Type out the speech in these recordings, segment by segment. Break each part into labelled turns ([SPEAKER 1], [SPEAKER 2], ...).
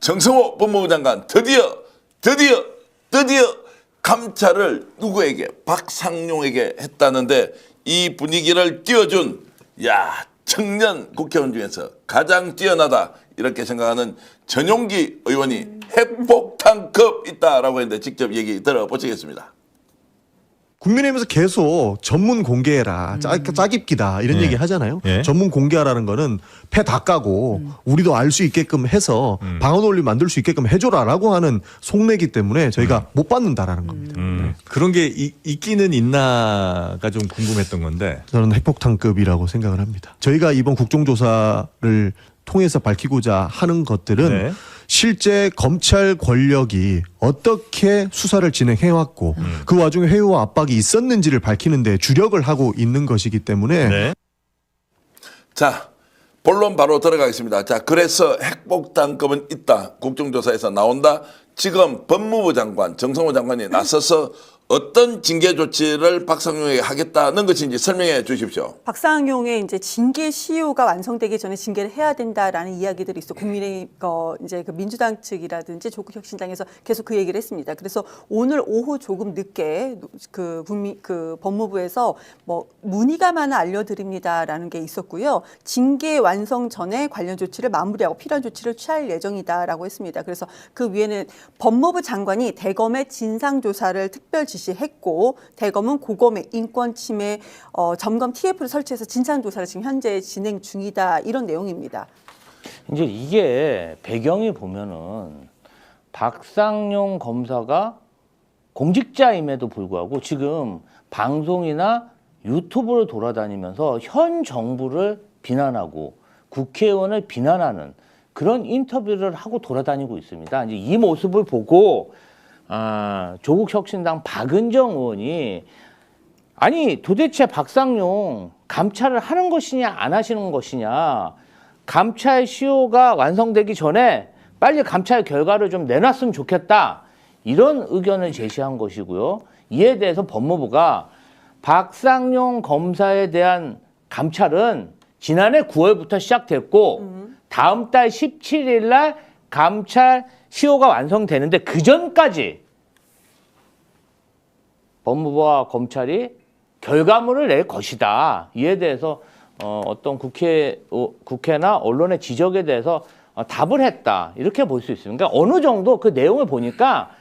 [SPEAKER 1] 정성호 법무부 장관 드디어 감찰을 누구에게? 박상용에게 했다는데 이 분위기를 띄워준 청년 국회의원 중에서 가장 뛰어나다 이렇게 생각하는 전용기 의원이 핵폭탄급 있다라고 했는데 직접 얘기 들어보시겠습니다.
[SPEAKER 2] 국민의힘에서 계속 전문 공개해라, 짜깁기다 이런 얘기 하잖아요. 전문 공개하라는 거는 패 다 까고 우리도 알 수 있게끔 해서 방어 논리 만들 수 있게끔 해줘라라고 하는 속내기 때문에 저희가 못 받는다라는 겁니다.
[SPEAKER 3] 그런 게 있기는 있나가 좀 궁금했던 건데
[SPEAKER 2] 저는 핵폭탄급이라고 생각을 합니다. 저희가 이번 국정조사를 통해서 밝히고자 하는 것들은 실제 검찰 권력이 어떻게 수사를 진행해왔고 그 와중에 회유와 압박이 있었는지를 밝히는 데 주력을 하고 있는 것이기 때문에
[SPEAKER 1] 자, 본론 바로 들어가겠습니다. 자, 그래서 핵폭탄급은 있다. 국정조사에서 나온다. 지금 법무부 장관, 정성호 장관이 나서서 어떤 징계 조치를 박상용에게 하겠다는 것인지 설명해 주십시오.
[SPEAKER 4] 박상용의 이제 징계 시효가 완성되기 전에 징계를 해야 된다라는 이야기들이 있어. 국민의 이제 그 민주당 측이라든지 조국혁신당에서 계속 그 얘기를 했습니다. 그래서 오늘 오후 조금 늦게 그 법무부에서 뭐 문의가만 알려드립니다라는 게 있었고요. 징계 완성 전에 관련 조치를 마무리하고 필요한 조치를 취할 예정이다라고 했습니다. 그래서 그 위에는 법무부 장관이 대검의 진상조사를 특별 지시했고 대검은 고검의 인권침해 점검 TF를 설치해서 진상조사를 지금 현재 진행 중이다 이런 내용입니다.
[SPEAKER 5] 이제 이게 배경이 보면은 박상용 검사가 공직자임에도 불구하고 지금 방송이나 유튜브를 돌아다니면서 현 정부를 비난하고 국회의원을 비난하는 그런 인터뷰를 하고 돌아다니고 있습니다. 이제 이 모습을 보고 조국혁신당 박은정 의원이 아니 도대체 박상용 감찰을 하는 것이냐 안 하시는 것이냐, 감찰 시효가 완성되기 전에 빨리 감찰 결과를 좀 내놨으면 좋겠다 이런 의견을 제시한 것이고요. 이에 대해서 법무부가 박상용 검사에 대한 감찰은 지난해 9월부터 시작됐고 다음 달 17일 날 감찰 시효가 완성되는데 그 전까지 법무부와 검찰이 결과물을 낼 것이다. 이에 대해서 어떤 국회나 언론의 지적에 대해서 답을 했다. 이렇게 볼 수 있습니다. 그러니까 어느 정도 그 내용을 보니까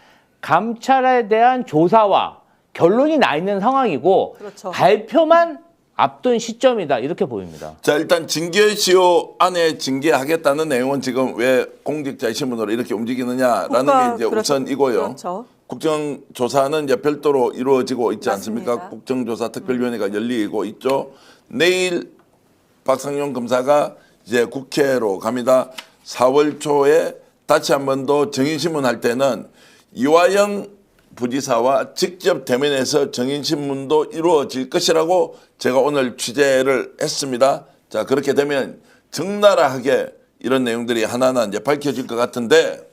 [SPEAKER 5] 감찰에 대한 조사와 결론이 나 있는 상황이고
[SPEAKER 4] 그렇죠.
[SPEAKER 5] 발표만 앞둔 시점이다. 이렇게 보입니다.
[SPEAKER 1] 자, 일단 징계시효 안에 징계하겠다는 내용은 지금 왜 공직자의 신분으로 이렇게 움직이느냐라는 게 이제 우선이고요.
[SPEAKER 4] 그렇죠.
[SPEAKER 1] 국정조사는 이제 별도로 이루어지고 있지
[SPEAKER 4] 맞습니다.
[SPEAKER 1] 않습니까? 국정조사 특별위원회가 열리고 있죠. 내일 박상용 검사가 이제 국회로 갑니다. 4월 초에 다시 한 번 더 정인신문 할 때는 이화영 부지사와 직접 대면해서 정인신문도 이루어질 것이라고 제가 오늘 취재를 했습니다. 자, 그렇게 되면 적나라하게 이런 내용들이 하나하나 이제 밝혀질 것 같은데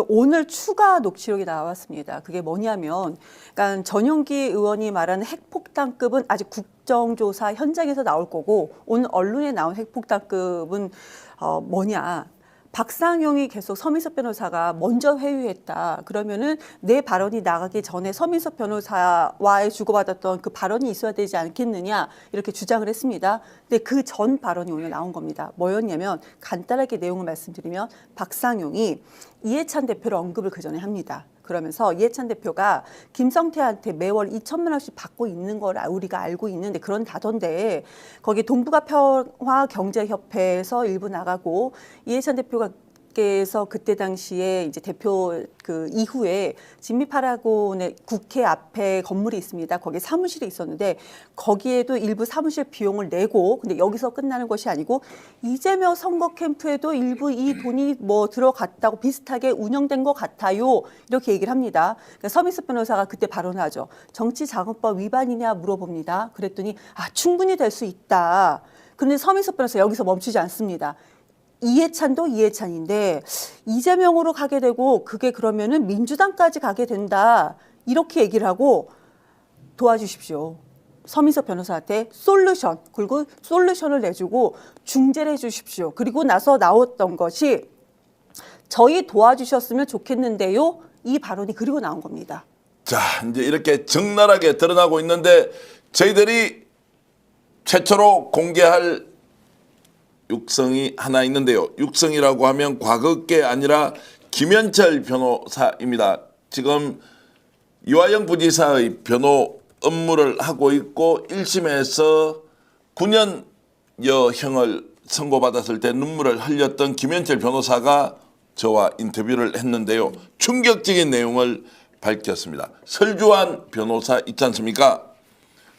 [SPEAKER 4] 오늘 추가 녹취록이 나왔습니다. 그게 뭐냐면, 그러니까 전용기 의원이 말하는 핵폭탄급은 아직 국정조사 현장에서 나올 거고, 오늘 언론에 나온 핵폭탄급은 뭐냐? 박상용이 계속 서민석 변호사가 먼저 회유했다. 그러면은 내 발언이 나가기 전에 서민석 변호사와의 주고받았던 그 발언이 있어야 되지 않겠느냐 이렇게 주장을 했습니다. 근데 그 전 발언이 오늘 나온 겁니다. 뭐였냐면 간단하게 내용을 말씀드리면 박상용이 이해찬 대표를 언급을 그 전에 합니다. 그러면서 이해찬 대표가 김성태한테 매월 2천만 원씩 받고 있는 걸 우리가 알고 있는데 그런다던데 거기 동북아평화경제협회에서 일부 나가고 이해찬 대표가 께서 그때 당시에 이제 대표 그 이후에 진미파라곤의 국회 앞에 건물이 있습니다. 거기에 사무실이 있었는데 거기에도 일부 사무실 비용을 내고 근데 여기서 끝나는 것이 아니고 이재명 선거 캠프에도 일부 이 돈이 뭐 들어갔다고 비슷하게 운영된 것 같아요. 이렇게 얘기를 합니다. 그러니까 서민석 변호사가 그때 발언하죠. 정치자금법 위반이냐 물어봅니다. 그랬더니 충분히 될 수 있다. 그런데 서민석 변호사 여기서 멈추지 않습니다. 이해찬도 이해찬인데 이재명으로 가게 되고 그게 그러면은 민주당까지 가게 된다. 이렇게 얘기를 하고 도와주십시오. 서민석 변호사한테 솔루션, 그리고 솔루션을 내주고 중재를 해주십시오. 그리고 나서 나왔던 것이 저희 도와주셨으면 좋겠는데요. 이 발언이 그리고 나온 겁니다.
[SPEAKER 1] 자, 이제 이렇게 적나라하게 드러나고 있는데 저희들이 최초로 공개할 육성이 하나 있는데요. 육성이라고 하면 과거 게 아니라 김현철 변호사입니다. 지금 이화영 부지사의 변호 업무를 하고 있고 1심에서 9년여형을 선고받았을 때 눈물을 흘렸던 김현철 변호사가 저와 인터뷰를 했는데요. 충격적인 내용을 밝혔습니다. 설주환 변호사 있지 않습니까?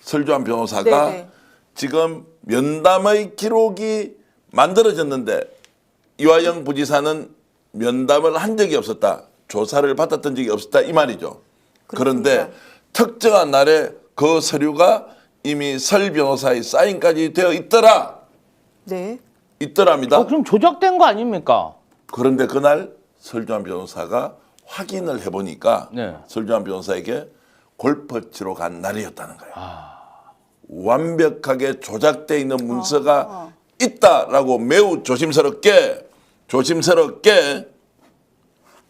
[SPEAKER 1] 설주환 변호사가
[SPEAKER 4] 네네.
[SPEAKER 1] 지금 면담의 기록이 만들어졌는데 이화영 부지사는 면담을 한 적이 없었다. 조사를 받았던 적이 없었다. 이 말이죠. 그런데
[SPEAKER 4] 그렇습니다.
[SPEAKER 1] 특정한 날에 그 서류가 이미 설 변호사의 사인까지 되어 있더라.
[SPEAKER 4] 네.
[SPEAKER 1] 있더랍니다.
[SPEAKER 5] 그럼 조작된 거 아닙니까?
[SPEAKER 1] 그런데 그날 설주환 변호사가 확인을 해보니까
[SPEAKER 5] 네.
[SPEAKER 1] 설주환 변호사에게 골프 치러 간 날이었다는 거예요. 완벽하게 조작되어 있는 문서가 있다라고 매우 조심스럽게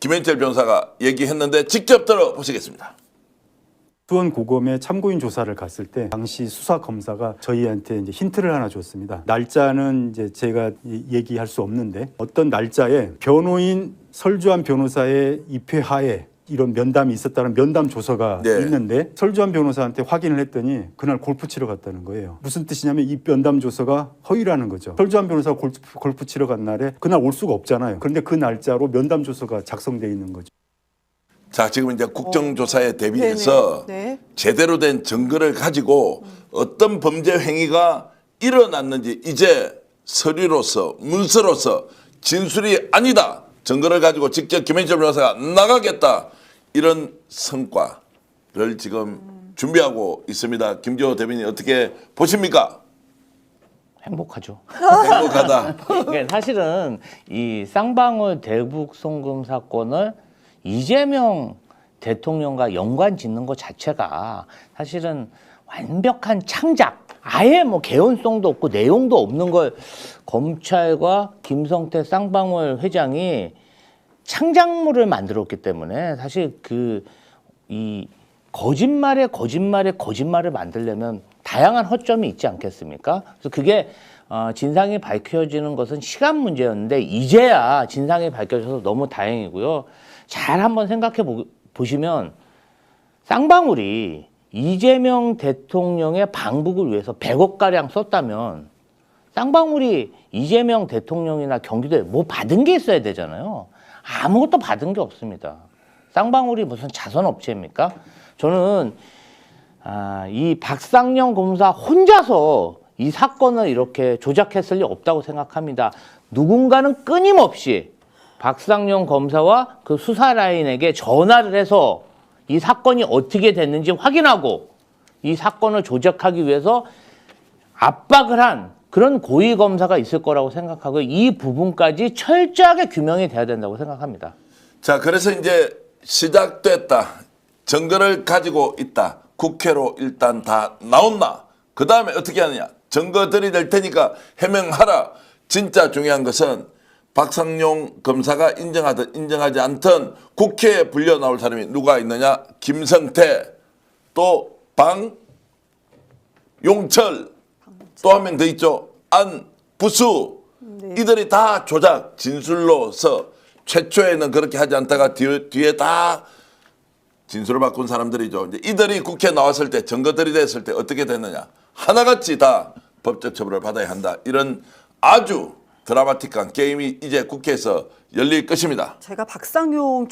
[SPEAKER 1] 김현철 변호사가 얘기했는데 직접 들어보시겠습니다.
[SPEAKER 6] 수원고검에 참고인 조사를 갔을 때 당시 수사 검사가 저희한테 이제 힌트를 하나 줬습니다. 날짜는 이제 제가 얘기할 수 없는데 어떤 날짜에 변호인 설주환 변호사의 입회하에 이런 면담이 있었다는 면담 조서가
[SPEAKER 1] 네.
[SPEAKER 6] 있는데 설주환 변호사한테 확인을 했더니 그날 골프 치러 갔다는 거예요. 무슨 뜻이냐면 이 면담 조서가 허위라는 거죠. 설주환 변호사가 골프 치러 간 날에 그날 올 수가 없잖아요. 그런데 그 날짜로 면담 조서가 작성돼 있는 거죠.
[SPEAKER 1] 자, 지금 이제 국정조사에 대비해서
[SPEAKER 4] 네네. 네.
[SPEAKER 1] 제대로 된 증거를 가지고 어떤 범죄 행위가 일어났는지 이제 서류로서 문서로서 진술이 아니다. 증거를 가지고 직접 김현철 변호사가 나가겠다. 이런 성과를 지금 준비하고 있습니다. 김재호 대변인 어떻게 보십니까?
[SPEAKER 5] 행복하죠.
[SPEAKER 1] 행복하다.
[SPEAKER 5] 그러니까 사실은 이 쌍방울 대북 송금 사건을 이재명 대통령과 연관 짓는 것 자체가 사실은 완벽한 창작, 아예 뭐 개연성도 없고 내용도 없는 걸 검찰과 김성태 쌍방울 회장이 창작물을 만들었기 때문에 사실 이 거짓말을 만들려면 다양한 허점이 있지 않겠습니까? 그래서 그게 진상이 밝혀지는 것은 시간 문제였는데 이제야 진상이 밝혀져서 너무 다행이고요. 잘 한번 생각해 보시면 쌍방울이 이재명 대통령의 방북을 위해서 100억가량 썼다면 쌍방울이 이재명 대통령이나 경기도에 뭐 받은 게 있어야 되잖아요. 아무것도 받은 게 없습니다. 쌍방울이 무슨 자선업체입니까? 저는 이 박상영 검사 혼자서 이 사건을 이렇게 조작했을 리 없다고 생각합니다. 누군가는 끊임없이 박상영 검사와 그 수사 라인에게 전화를 해서 이 사건이 어떻게 됐는지 확인하고 이 사건을 조작하기 위해서 압박을 한 그런 고위 검사가 있을 거라고 생각하고 이 부분까지 철저하게 규명이 돼야 된다고 생각합니다.
[SPEAKER 1] 자, 그래서 이제 시작됐다. 증거를 가지고 있다. 국회로 일단 다 나온다. 그 다음에 어떻게 하느냐. 증거 들이댈 테니까 해명하라. 진짜 중요한 것은 박상용 검사가 인정하든 인정하지 않든 국회에 불려 나올 사람이 누가 있느냐? 김성태, 또 방용철, 또 한 명 더 있죠. 안부수.
[SPEAKER 4] 네.
[SPEAKER 1] 이들이 다 조작 진술로서 최초에는 그렇게 하지 않다가 뒤에 다 진술을 바꾼 사람들이죠. 이제 이들이 국회에 나왔을 때 증거 들이댔을 때 어떻게 됐느냐? 하나같이 다 법적 처벌을 받아야 한다. 이런 아주 드라마틱한 게임이 이제 국회에서 열릴 것입니다.
[SPEAKER 4] 제가 박상용이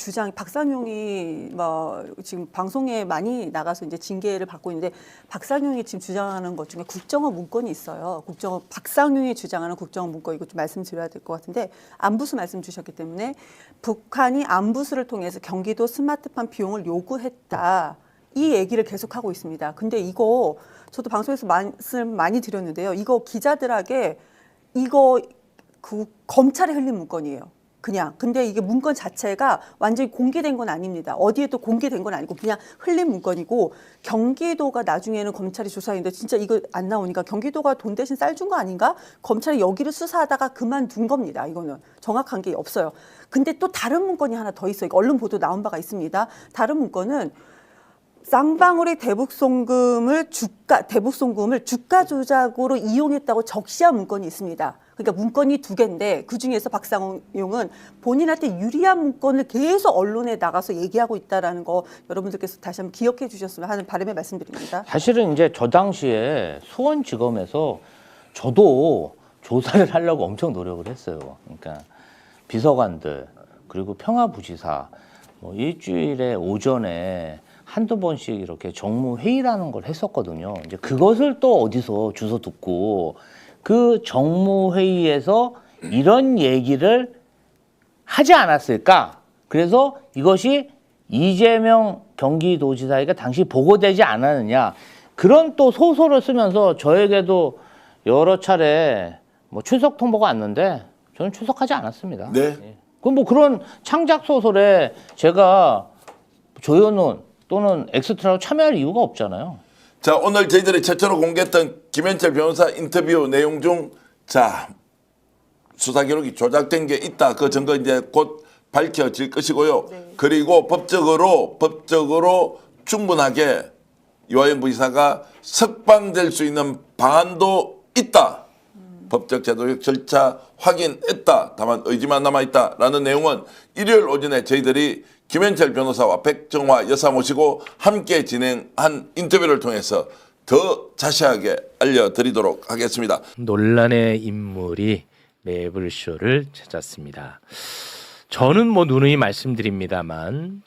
[SPEAKER 4] 뭐 지금 방송에 많이 나가서 이제 징계를 받고 있는데 박상용이 지금 주장하는 것 중에 국정원 문건이 있어요. 박상용이 주장하는 국정원 문건 이거 좀 말씀드려야 될 것 같은데 안부수 말씀 주셨기 때문에 북한이 안부수를 통해서 경기도 스마트팜 비용을 요구했다. 이 얘기를 계속하고 있습니다. 근데 이거 저도 방송에서 말씀 많이 드렸는데요. 이거 기자들에게 이거 검찰에 흘린 문건이에요. 그냥. 근데 이게 문건 자체가 완전히 공개된 건 아닙니다. 어디에도 공개된 건 아니고 그냥 흘린 문건이고 경기도가 나중에는 검찰이 조사했는데 진짜 이거 안 나오니까 경기도가 돈 대신 쌀 준 거 아닌가? 검찰이 여기를 수사하다가 그만둔 겁니다. 이거는 정확한 게 없어요. 근데 또 다른 문건이 하나 더 있어요. 언론 보도 나온 바가 있습니다. 다른 문건은 쌍방울이 대북송금을 주가 조작으로 이용했다고 적시한 문건이 있습니다. 그러니까 문건이 2개인데 그중에서 박상용은 본인한테 유리한 문건을 계속 언론에 나가서 얘기하고 있다라는 거 여러분들께서 다시 한번 기억해 주셨으면 하는 바람에 말씀드립니다.
[SPEAKER 5] 사실은 이제 저 당시에 수원지검에서 저도 조사를 하려고 엄청 노력을 했어요. 그러니까 비서관들 그리고 평화부지사 뭐 일주일에 오전에 한두 번씩 이렇게 정무회의라는 걸 했었거든요. 이제 그것을 또 어디서 주워 듣고 그 정무회의에서 이런 얘기를 하지 않았을까? 그래서 이것이 이재명 경기도지사에게 당시 보고되지 않았느냐. 그런 또 소설을 쓰면서 저에게도 여러 차례 뭐 출석 통보가 왔는데 저는 출석하지 않았습니다.
[SPEAKER 1] 네.
[SPEAKER 5] 예. 그럼 뭐 그런 창작 소설에 제가 조연은 또는 엑스트라로 참여할 이유가 없잖아요.
[SPEAKER 1] 자, 오늘 저희들이 최초로 공개했던 김현철 변호사 인터뷰 내용 중, 자, 수사 기록이 조작된 게 있다. 그 증거 이제 곧 밝혀질 것이고요.
[SPEAKER 4] 네.
[SPEAKER 1] 그리고 법적으로 충분하게 유아연 부지사가 석방될 수 있는 방안도 있다. 법적 제도적 절차 확인했다. 다만 의지만 남아있다라는 내용은 일요일 오전에 저희들이 김현철 변호사와 백정화 여사 모시고 함께 진행한 인터뷰를 통해서 더 자세하게 알려드리도록 하겠습니다.
[SPEAKER 7] 논란의 인물이 매블쇼를 찾았습니다. 저는 뭐 누누이 말씀드립니다만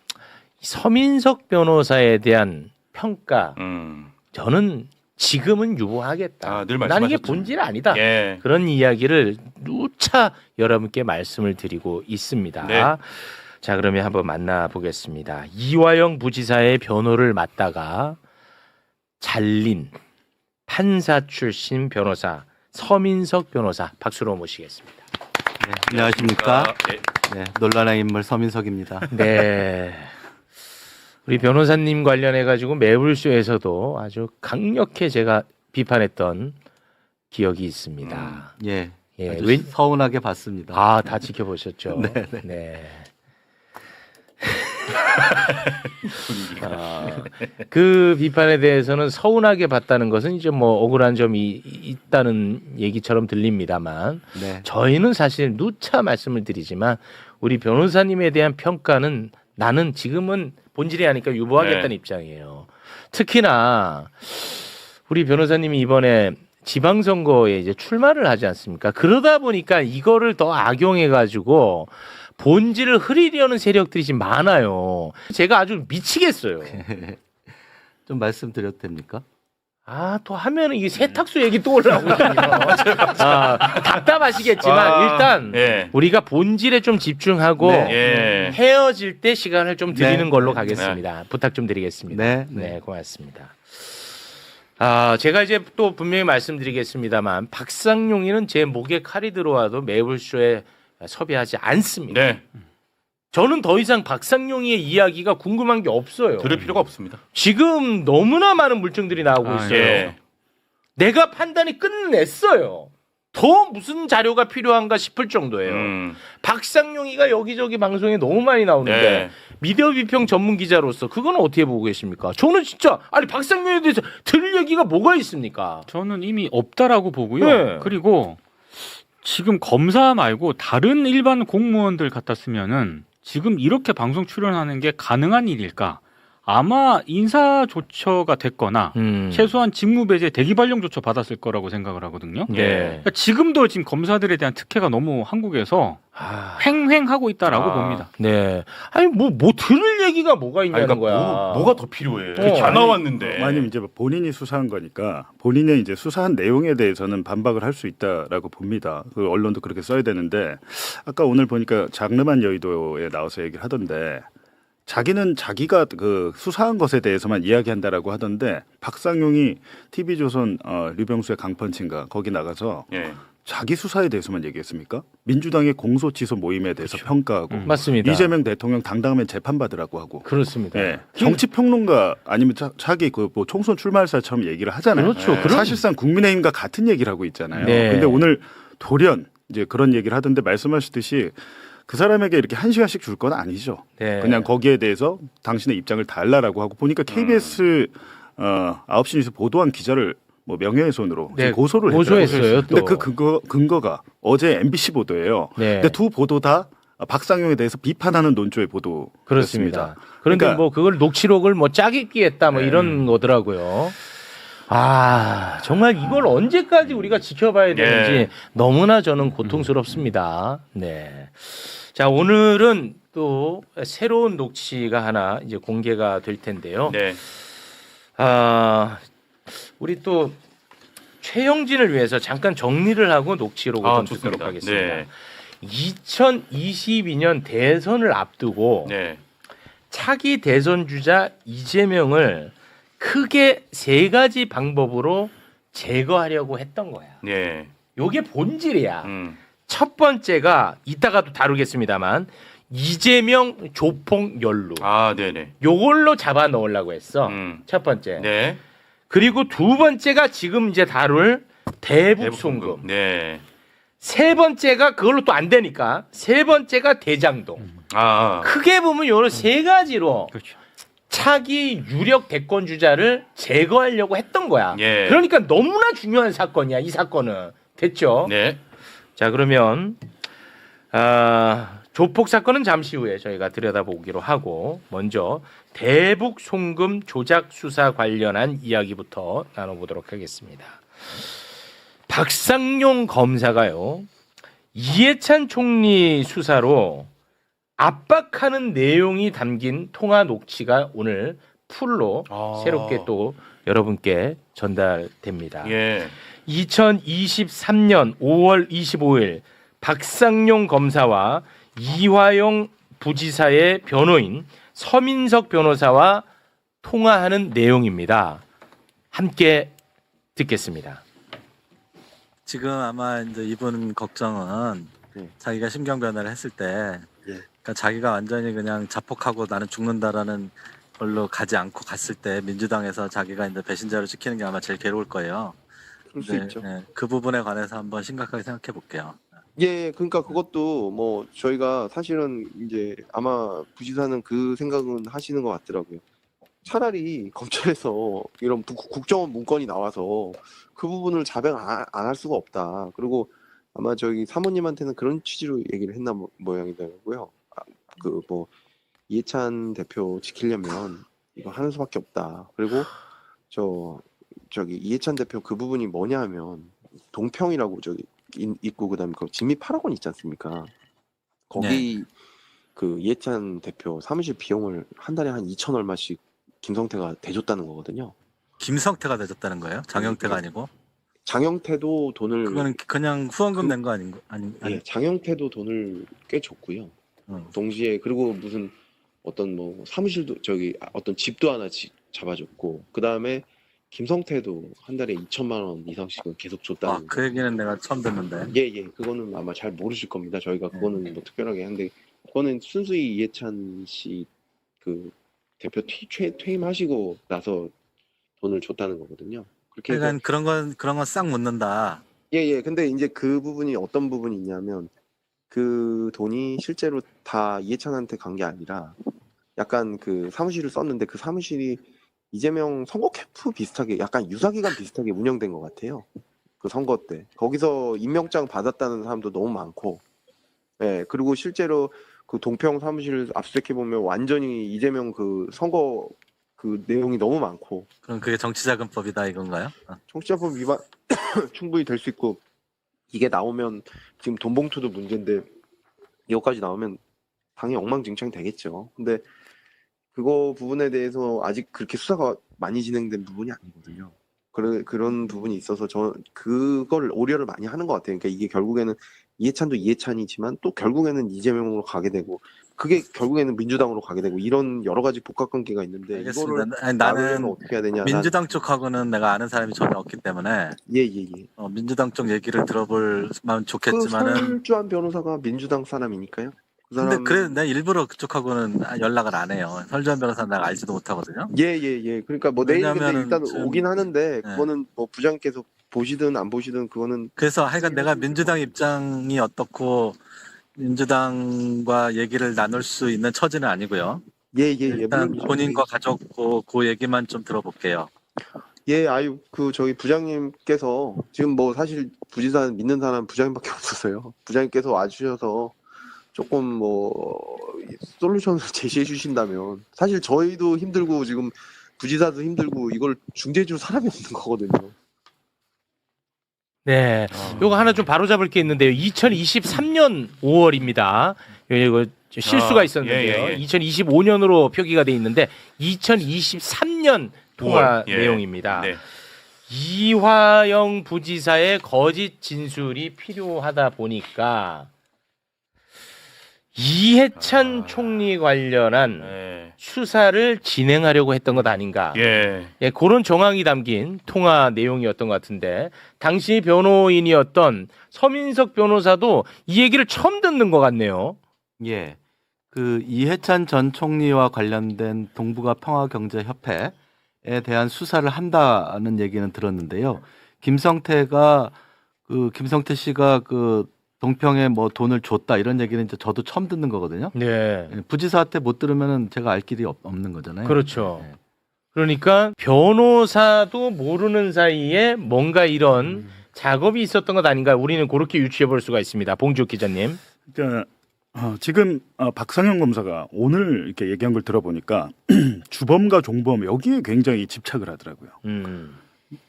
[SPEAKER 7] 서민석 변호사에 대한 평가 저는 지금은 유보하겠다.
[SPEAKER 8] 늘
[SPEAKER 7] 나는 이게
[SPEAKER 8] 말씀하셨죠.
[SPEAKER 7] 본질 아니다.
[SPEAKER 8] 예.
[SPEAKER 7] 그런 이야기를 누차 여러분께 말씀을 드리고 있습니다.
[SPEAKER 8] 네.
[SPEAKER 7] 자, 그러면 한번 만나보겠습니다. 이화영 부지사의 변호를 맡다가 잘린 판사 출신 변호사 서민석 변호사 박수로 모시겠습니다.
[SPEAKER 9] 네, 안녕하십니까.
[SPEAKER 8] 예.
[SPEAKER 9] 네, 논란의 인물 서민석입니다.
[SPEAKER 7] 네. 우리 변호사님 관련해 가지고 매불쇼에서도 아주 강력히 제가 비판했던 기억이 있습니다.
[SPEAKER 9] 예,
[SPEAKER 7] 예,
[SPEAKER 9] 아주
[SPEAKER 7] 웬-
[SPEAKER 9] 서운하게 봤습니다.
[SPEAKER 7] 아, 다 지켜보셨죠?
[SPEAKER 9] 네, 네.
[SPEAKER 7] 네. 그 비판에 대해서는 서운하게 봤다는 것은 이제 뭐 억울한 점이 있다는 얘기처럼 들립니다만
[SPEAKER 9] 네,
[SPEAKER 7] 저희는 사실 누차 말씀을 드리지만 우리 변호사님에 대한 평가는 나는 지금은 본질이 아니까 유보하겠다는
[SPEAKER 8] 네.
[SPEAKER 7] 입장이에요. 특히나 우리 변호사님이 이번에 지방선거에 이제 출마를 하지 않습니까? 그러다 보니까 이거를 더 악용해가지고 본질을 흐리려는 세력들이 지금 많아요. 제가 아주 미치겠어요.
[SPEAKER 9] 좀 말씀드려도 됩니까?
[SPEAKER 7] 아, 또 하면은 이게 세탁소 얘기 또 올라오거든요. 아, 답답하시겠지만 일단
[SPEAKER 8] 예.
[SPEAKER 7] 우리가 본질에 좀 집중하고
[SPEAKER 8] 예.
[SPEAKER 7] 헤어질 때 시간을 좀 드리는
[SPEAKER 9] 네.
[SPEAKER 7] 걸로 가겠습니다. 부탁 좀 드리겠습니다.
[SPEAKER 9] 네,
[SPEAKER 7] 네,
[SPEAKER 9] 네.
[SPEAKER 7] 고맙습니다. 아, 제가 이제 또 분명히 말씀드리겠습니다만 박상용이는 제 목에 칼이 들어와도 매불쇼에 섭외하지 않습니다.
[SPEAKER 8] 네.
[SPEAKER 7] 저는 더 이상 박상용이의 이야기가 궁금한 게 없어요.
[SPEAKER 8] 들을 필요가 없습니다.
[SPEAKER 7] 지금 너무나 많은 물증들이 나오고 있어요.
[SPEAKER 8] 예.
[SPEAKER 7] 내가 판단이 끝냈어요. 더 무슨 자료가 필요한가 싶을 정도예요. 박상용이가 여기저기 방송에 너무 많이 나오는데
[SPEAKER 8] 네.
[SPEAKER 7] 미디어 비평 전문 기자로서 그건 어떻게 보고 계십니까? 저는 진짜 아니 박상용에 대해서 들을 얘기가 뭐가 있습니까?
[SPEAKER 10] 저는 이미 없다라고 보고요.
[SPEAKER 7] 네.
[SPEAKER 10] 그리고 지금 검사 말고 다른 일반 공무원들 같았으면은 지금 이렇게 방송 출연하는 게 가능한 일일까? 아마 인사 조처가 됐거나 최소한 직무 배제 대기 발령 조처 받았을 거라고 생각을 하거든요.
[SPEAKER 7] 네.
[SPEAKER 10] 그러니까 지금도 지금 검사들에 대한 특혜가 너무 한국에서 횡행하고 있다라고 봅니다.
[SPEAKER 7] 네. 아니 뭐 들을 얘기가 뭐가 있냐는
[SPEAKER 8] 그러니까
[SPEAKER 7] 거야.
[SPEAKER 8] 뭐가 더 필요해?
[SPEAKER 7] 어.
[SPEAKER 8] 다 나왔는데.
[SPEAKER 6] 만약 이제 본인이 수사한 거니까 본인의 이제 수사한 내용에 대해서는 반박을 할 수 있다라고 봅니다. 그 언론도 그렇게 써야 되는데 아까 오늘 보니까 장르만 여의도에 나와서 얘기를 하던데 자기는 자기가 그 수사한 것에 대해서만 이야기한다라고 하던데 박상용이 TV조선 류병수의 강펀치인가 거기 나가서
[SPEAKER 8] 예.
[SPEAKER 11] 자기 수사에 대해서만 얘기했습니까? 민주당의 공소치소 모임에 대해서 평가하고
[SPEAKER 5] 맞습니다.
[SPEAKER 11] 이재명 대통령 당당하면 재판받으라고 하고
[SPEAKER 5] 그렇습니다.
[SPEAKER 11] 예. 정치평론가 아니면 자기 그 뭐 총선 출마할사처럼 얘기를 하잖아요.
[SPEAKER 5] 그렇죠.
[SPEAKER 11] 예. 사실상 국민의힘과 같은 얘기를 하고 있잖아요. 그런데
[SPEAKER 5] 네.
[SPEAKER 11] 오늘 돌연 이제 그런 얘기를 하던데 말씀하셨듯이 그 사람에게 이렇게 1시간씩 줄 건 아니죠.
[SPEAKER 5] 네.
[SPEAKER 11] 그냥 거기에 대해서 당신의 입장을 달라라고 하고 보니까 KBS 9시 뉴스 보도한 기자를 뭐 명예훼손으로
[SPEAKER 5] 네,
[SPEAKER 11] 고소를
[SPEAKER 5] 고소했어요.
[SPEAKER 11] 근데
[SPEAKER 5] 또.
[SPEAKER 11] 그 근거가 어제 MBC 보도예요.
[SPEAKER 5] 네.
[SPEAKER 11] 근데 두 보도 다 박상용에 대해서 비판하는 논조의 보도였습니다.
[SPEAKER 5] 그렇습니다. 그런데
[SPEAKER 11] 그러니까
[SPEAKER 5] 뭐 그걸 녹취록을 뭐 짜깁기 했다 뭐
[SPEAKER 11] 네.
[SPEAKER 5] 이런 거더라고요. 아, 정말 이걸 언제까지 우리가 지켜봐야 되는지
[SPEAKER 8] 네.
[SPEAKER 5] 너무나 저는 고통스럽습니다. 네. 자, 오늘은 또 새로운 녹취가 하나 이제 공개가 될 텐데요.
[SPEAKER 8] 네.
[SPEAKER 5] 아, 우리 또 최영진을 위해서 잠깐 정리를 하고 녹취록을 좀 듣도록
[SPEAKER 8] 좋습니다.
[SPEAKER 5] 하겠습니다.
[SPEAKER 8] 네.
[SPEAKER 5] 2022년 대선을 앞두고
[SPEAKER 8] 네.
[SPEAKER 5] 차기 대선 주자 이재명을 크게 세 가지 방법으로 제거하려고 했던 거야.
[SPEAKER 8] 네.
[SPEAKER 5] 요게 본질이야. 첫 번째가 이따가도 다루겠습니다만 이재명 조폭 연루.
[SPEAKER 8] 아, 네네.
[SPEAKER 5] 요걸로 잡아 넣으려고 했어. 첫 번째.
[SPEAKER 8] 네.
[SPEAKER 5] 그리고 두 번째가 지금 이제 다룰 대북 송금.
[SPEAKER 8] 네.
[SPEAKER 5] 세 번째가 그걸로 또 안 되니까 세 번째가 대장동.
[SPEAKER 8] 아.
[SPEAKER 5] 크게 보면 요런 세 가지로 차기 유력 대권 주자를 제거하려고 했던 거야.
[SPEAKER 8] 예.
[SPEAKER 5] 그러니까 너무나 중요한 사건이야. 이 사건은. 됐죠?
[SPEAKER 8] 네.
[SPEAKER 5] 자, 그러면 조폭 사건은 잠시 후에 저희가 들여다보기로 하고 먼저 대북 송금 조작 수사 관련한 이야기부터 나눠보도록 하겠습니다. 박상용 검사가요, 이해찬 총리 수사로 압박하는 내용이 담긴 통화 녹취가 오늘 풀로 새롭게 또 여러분께 전달됩니다.
[SPEAKER 8] 예.
[SPEAKER 5] 2023년 5월 25일 박상용 검사와 이화영 부지사의 변호인 서민석 변호사와 통화하는 내용입니다. 함께 듣겠습니다.
[SPEAKER 9] 지금 아마 이제 이분 걱정은 자기가 심경 변화를 했을 때, 그러니까 자기가 완전히 그냥 자폭하고 나는 죽는다라는 걸로 가지 않고 갔을 때 민주당에서 자기가 이제 배신자로 찍히는 게 아마 제일 괴로울 거예요.
[SPEAKER 12] 그럴 수 있죠.
[SPEAKER 9] 그 부분에 관해서 한번 심각하게 생각해 볼게요.
[SPEAKER 12] 예, 그러니까 그것도 뭐 저희가 사실은 이제 아마 부지사는 그 생각은 하시는 것 같더라고요. 차라리 검찰에서 이런 국정원 문건이 나와서 그 부분을 자백 안 할 수가 없다. 그리고 아마 저기 사모님한테는 그런 취지로 얘기를 했나 모양이더라고요. 그 뭐 이해찬 대표 지키려면 이거 하는 수밖에 없다. 그리고 저기 이해찬 대표 그 부분이 뭐냐 하면 동평이라고 저기 있고 그다음에 그 진미 8억 원 있지 않습니까? 거기 그 이해찬 대표 사무실 비용을 한 달에 한 2천 얼마씩 김성태가 대줬다는 거거든요.
[SPEAKER 9] 김성태가 대줬다는 거예요? 장영태가 아니고?
[SPEAKER 12] 장영태도 돈을
[SPEAKER 9] 그거는 그냥 후원금 낸 거 아닌 거
[SPEAKER 12] 예, 장영태도 돈을 꽤 줬고요. 동시에 그리고 무슨 어떤 뭐 사무실도 저기 어떤 집도 하나 잡아줬고 그 다음에 김성태도 한 달에 2천만 원 이상씩은 계속 줬다는.
[SPEAKER 9] 그 얘기는 내가 처음 듣는데.
[SPEAKER 12] 예, 그거는 아마 잘 모르실 겁니다. 저희가 그거는 뭐 특별하게 하는데 그거는 순수히 이해찬 씨 그 대표 퇴임하시고 나서 돈을 줬다는 거거든요. 그렇게
[SPEAKER 9] 그러니까 그런 건 싹 묻는다.
[SPEAKER 12] 예. 근데 이제 그 부분이 어떤 부분이 있냐면 그 돈이 실제로 다 이해찬한테 간 게 아니라 약간 그 사무실을 썼는데 그 사무실이 이재명 선거 캠프 비슷하게 약간 유사기간 비슷하게 운영된 것 같아요. 그 선거 때 거기서 임명장 받았다는 사람도 너무 많고, 예, 그리고 실제로 그 동평 사무실 압수수색해 보면 완전히 이재명 그 선거 그 내용이 너무 많고.
[SPEAKER 9] 그럼 그게 정치자금법이다 이건가요?
[SPEAKER 12] 정치자금 위반 충분히 될 수 있고 이게 나오면 지금 돈봉투도 문제인데 이거까지 나오면 당연히 엉망진창이 되겠죠. 근데 그거 부분에 대해서 아직 그렇게 수사가 많이 진행된 부분이 아니거든요. 그런 부분이 있어서 그걸 오려를 많이 하는 것 같아요. 그러니까 이게 결국에는 이해찬도 이해찬이지만 또 결국에는 이재명으로 가게 되고 그게 결국에는 민주당으로 가게 되고 이런 여러 가지 복합관계가 있는데
[SPEAKER 9] 알겠습니다.
[SPEAKER 12] 이거를
[SPEAKER 9] 아니,
[SPEAKER 12] 나누려면
[SPEAKER 9] 나는
[SPEAKER 12] 어떻게 해야 되냐?
[SPEAKER 9] 민주당 쪽하고는 내가 아는 사람이 전혀 없기 때문에
[SPEAKER 12] 예예예.
[SPEAKER 9] 민주당 쪽 얘기를 들어보면
[SPEAKER 12] 그
[SPEAKER 9] 좋겠지만은
[SPEAKER 12] 설주한 변호사가 민주당 사람이니까요. 그
[SPEAKER 9] 근데
[SPEAKER 12] 사람
[SPEAKER 9] 그래 내가 일부러 그쪽하고는 연락을 안 해요. 설주한 변호사는 내가 알지도 못하거든요.
[SPEAKER 12] 예예예. 그러니까 뭐 내일 근데
[SPEAKER 9] 왜냐면은
[SPEAKER 12] 일단
[SPEAKER 9] 지금-
[SPEAKER 12] 오긴 하는데 그거는 뭐 부장께서 보시든 안 보시든 그거는
[SPEAKER 9] 그래서 하여간 내가 민주당 입장이 어떻고 민주당과 얘기를 나눌 수 있는 처지는 아니고요.
[SPEAKER 12] 예예예.
[SPEAKER 9] 일단 본인과 가족 그 얘기만 좀 들어볼게요.
[SPEAKER 12] 예, 아유, 그, 저희 부장님께서 지금 뭐 사실 부지사 믿는 사람 부장님밖에 없어서요. 부장님께서 와주셔서 조금 뭐, 솔루션을 제시해 주신다면 사실 저희도 힘들고 지금 부지사도 힘들고 이걸 중재해 줄 사람이 없는 거거든요.
[SPEAKER 7] 네, 요거 하나 좀 바로잡을 게 있는데요. 2023년 5월입니다. 이거 실수가 있었는데요. 2025년으로 표기가 돼 있는데 2023년 통화 내용입니다.
[SPEAKER 8] 네.
[SPEAKER 7] 이화영 부지사의 거짓 진술이 필요하다 보니까 이해찬 총리 관련한 수사를 진행하려고 했던 것 아닌가.
[SPEAKER 8] 예.
[SPEAKER 7] 예, 그런 정황이 담긴 통화 내용이었던 것 같은데 당시 변호인이었던 서민석 변호사도 이 얘기를 처음 듣는 것 같네요.
[SPEAKER 9] 예. 그 이해찬 전 총리와 관련된 동북아 평화경제협회에 대한 수사를 한다는 얘기는 들었는데요. 김성태 씨가 그 동평에 뭐 돈을 줬다 이런 얘기는 이제 저도 처음 듣는 거거든요.
[SPEAKER 7] 네.
[SPEAKER 9] 부지사한테 못 들으면은 제가 알 길이 없는 거잖아요.
[SPEAKER 7] 그렇죠. 그러니까 변호사도 모르는 사이에 뭔가 이런 작업이 있었던 것 아닌가 우리는 그렇게 유추해 볼 수가 있습니다. 봉지욱 기자님.
[SPEAKER 11] 그러니까 지금 박상현 검사가 오늘 이렇게 얘기한 걸 들어보니까 주범과 종범 여기에 굉장히 집착을 하더라고요.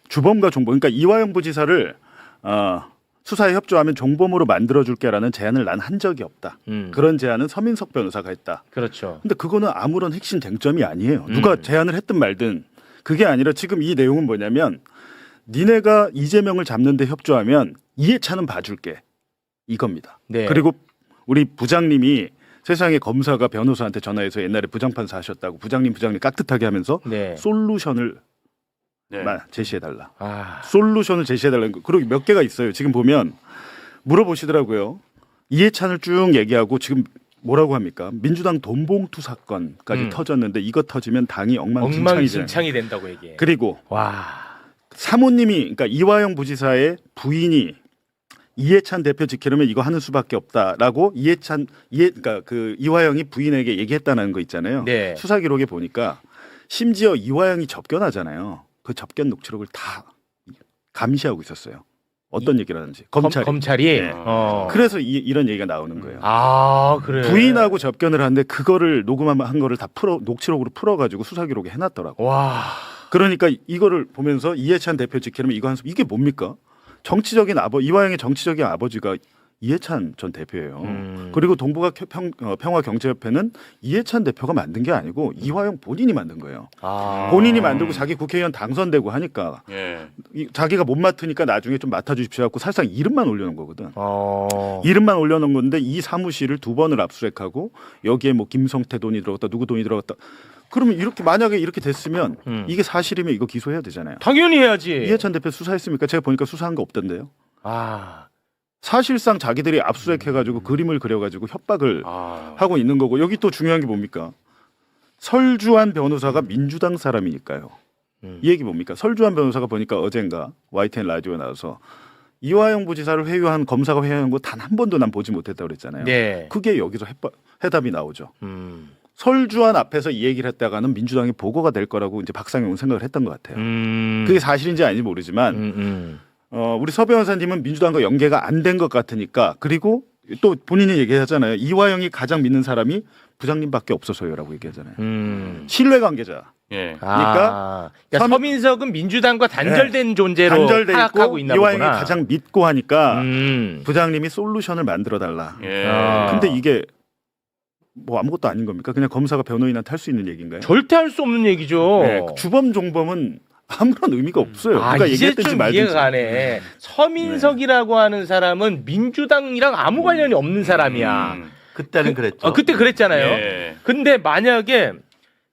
[SPEAKER 11] 주범과 종범, 그러니까 이화영 부지사를 수사에 협조하면 종범으로 만들어줄게라는 제안을 난 한 적이 없다. 그런 제안은 서민석 변호사가 했다.
[SPEAKER 7] 그렇죠.
[SPEAKER 11] 근데 그거는 아무런 핵심 쟁점이 아니에요. 누가 제안을 했든 말든 그게 아니라 지금 이 내용은 뭐냐면 니네가 이재명을 잡는데 협조하면 이해찬은 봐줄게 이겁니다.
[SPEAKER 7] 네.
[SPEAKER 11] 그리고 우리 부장님이 세상에 검사가 변호사한테 전화해서 옛날에 부장판사 하셨다고 부장님 깍듯하게 하면서
[SPEAKER 7] 네.
[SPEAKER 11] 솔루션을 제시해달라.
[SPEAKER 7] 아.
[SPEAKER 11] 솔루션을 제시해달라는 거. 그리고 몇 개가 있어요. 지금 보면 물어보시더라고요. 이해찬을 쭉 얘기하고 지금 뭐라고 합니까? 민주당 돈봉투 사건까지 터졌는데 이거 터지면 당이
[SPEAKER 7] 엉망진창이 된다고 얘기해.
[SPEAKER 11] 그리고
[SPEAKER 7] 와.
[SPEAKER 11] 사모님이 그러니까 이화영 부지사의 부인이 이해찬 대표 지키려면 이거 하는 수밖에 없다라고 그러니까 그 이화영이 부인에게 얘기했다는 거 있잖아요.
[SPEAKER 7] 네.
[SPEAKER 11] 수사 기록에 보니까 심지어 이화영이 접견하잖아요. 그 접견 녹취록을 다 감시하고 있었어요. 어떤 얘기를 하는지
[SPEAKER 7] 검찰이.
[SPEAKER 11] 네. 그래서 이런 얘기가 나오는 거예요.
[SPEAKER 7] 아, 그래.
[SPEAKER 11] 부인하고 접견을 하는데 그거를 녹음한 거를 다 녹취록으로 풀어가지고 수사 기록에 해놨더라고.
[SPEAKER 7] 와.
[SPEAKER 11] 그러니까 이거를 보면서 이해찬 대표 지키려면 이거 이게 뭡니까? 정치적인 이화영의 정치적인 아버지가 이해찬 전 대표예요. 그리고 동북아 평화경제협회는 이해찬 대표가 만든 게 아니고 이화영 본인이 만든 거예요. 본인이 만들고 자기 국회의원 당선되고 하니까 자기가 못 맡으니까 나중에 좀 맡아주십시오 하고 사실상 이름만 올려놓은 거거든. 이름만 올려놓은 건데 이 사무실을 2번을 압수수색하고 여기에 뭐 김성태 돈이 들어갔다 누구 돈이 들어갔다. 그러면 만약에 이렇게 됐으면 이게 사실이면 이거 기소해야 되잖아요.
[SPEAKER 7] 당연히 해야지.
[SPEAKER 11] 이해찬 대표 수사했습니까? 제가 보니까 수사한 거 없던데요.
[SPEAKER 7] 아.
[SPEAKER 11] 사실상 자기들이 압수수색해가지고 그림을 그려가지고 협박을 하고 있는 거고 여기 또 중요한 게 뭡니까? 설주한 변호사가 민주당 사람이니까요. 이 얘기 뭡니까? 설주한 변호사가 보니까 어젠가 YTN 라디오에 나와서 이화영 부지사를 회유한 검사가 회유한 거 단 한 번도 난 보지 못했다고 그랬잖아요.
[SPEAKER 7] 네.
[SPEAKER 11] 그게 여기서 해답이 나오죠. 설주한 앞에서 이 얘기를 했다가는 민주당이 보고가 될 거라고 이제 박상용은 생각을 했던 것 같아요. 그게 사실인지 아닌지 모르지만 우리 서 변호사님은 민주당과 연계가 안 된 것 같으니까 그리고 또 본인이 얘기하잖아요. 이화영이 가장 믿는 사람이 부장님밖에 없어서요라고 얘기하잖아요. 신뢰관계자.
[SPEAKER 7] 그러니까 서민석은 민주당과 단절된 존재로
[SPEAKER 11] 단절돼
[SPEAKER 7] 파악하고
[SPEAKER 11] 있고
[SPEAKER 7] 있나
[SPEAKER 11] 이화영이
[SPEAKER 7] 보구나.
[SPEAKER 11] 가장 믿고 하니까 부장님이 솔루션을 만들어 달라. 근데 이게 뭐 아무것도 아닌 겁니까? 그냥 검사가 변호인한테 할 수 있는 얘기인가요?
[SPEAKER 7] 절대 할 수 없는 얘기죠.
[SPEAKER 11] 네, 주범 종범은 아무런 의미가 없어요.
[SPEAKER 7] 아,
[SPEAKER 11] 누가
[SPEAKER 7] 이제
[SPEAKER 11] 얘기했든지
[SPEAKER 7] 좀
[SPEAKER 11] 말든지.
[SPEAKER 7] 이해가 가네. 서민석이라고 하는 사람은 민주당이랑 아무 관련이 없는 사람이야.
[SPEAKER 13] 그때는 그랬죠.
[SPEAKER 7] 그때 그랬잖아요.
[SPEAKER 8] 예.
[SPEAKER 7] 근데 만약에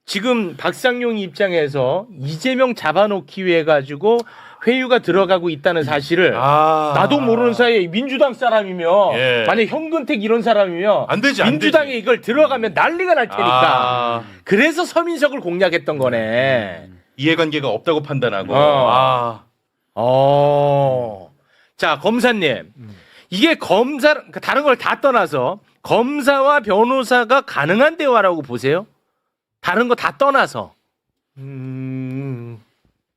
[SPEAKER 7] 지금 박상용 입장에서 이재명 잡아놓기 위해 가지고 회유가 들어가고 있다는 사실을 나도 모르는 사이에 민주당 사람이며
[SPEAKER 8] 예.
[SPEAKER 7] 만약 현근택 이런 사람이며
[SPEAKER 8] 안 되지, 안
[SPEAKER 7] 민주당에
[SPEAKER 8] 되지.
[SPEAKER 7] 이걸 들어가면 난리가 날 테니까 그래서 서민석을 공략했던 거네.
[SPEAKER 8] 이해관계가 없다고 판단하고.
[SPEAKER 7] 자, 검사님. 이게 다른 걸 다 떠나서 검사와 변호사가 가능한 대화라고 보세요? 다른 거 다 떠나서.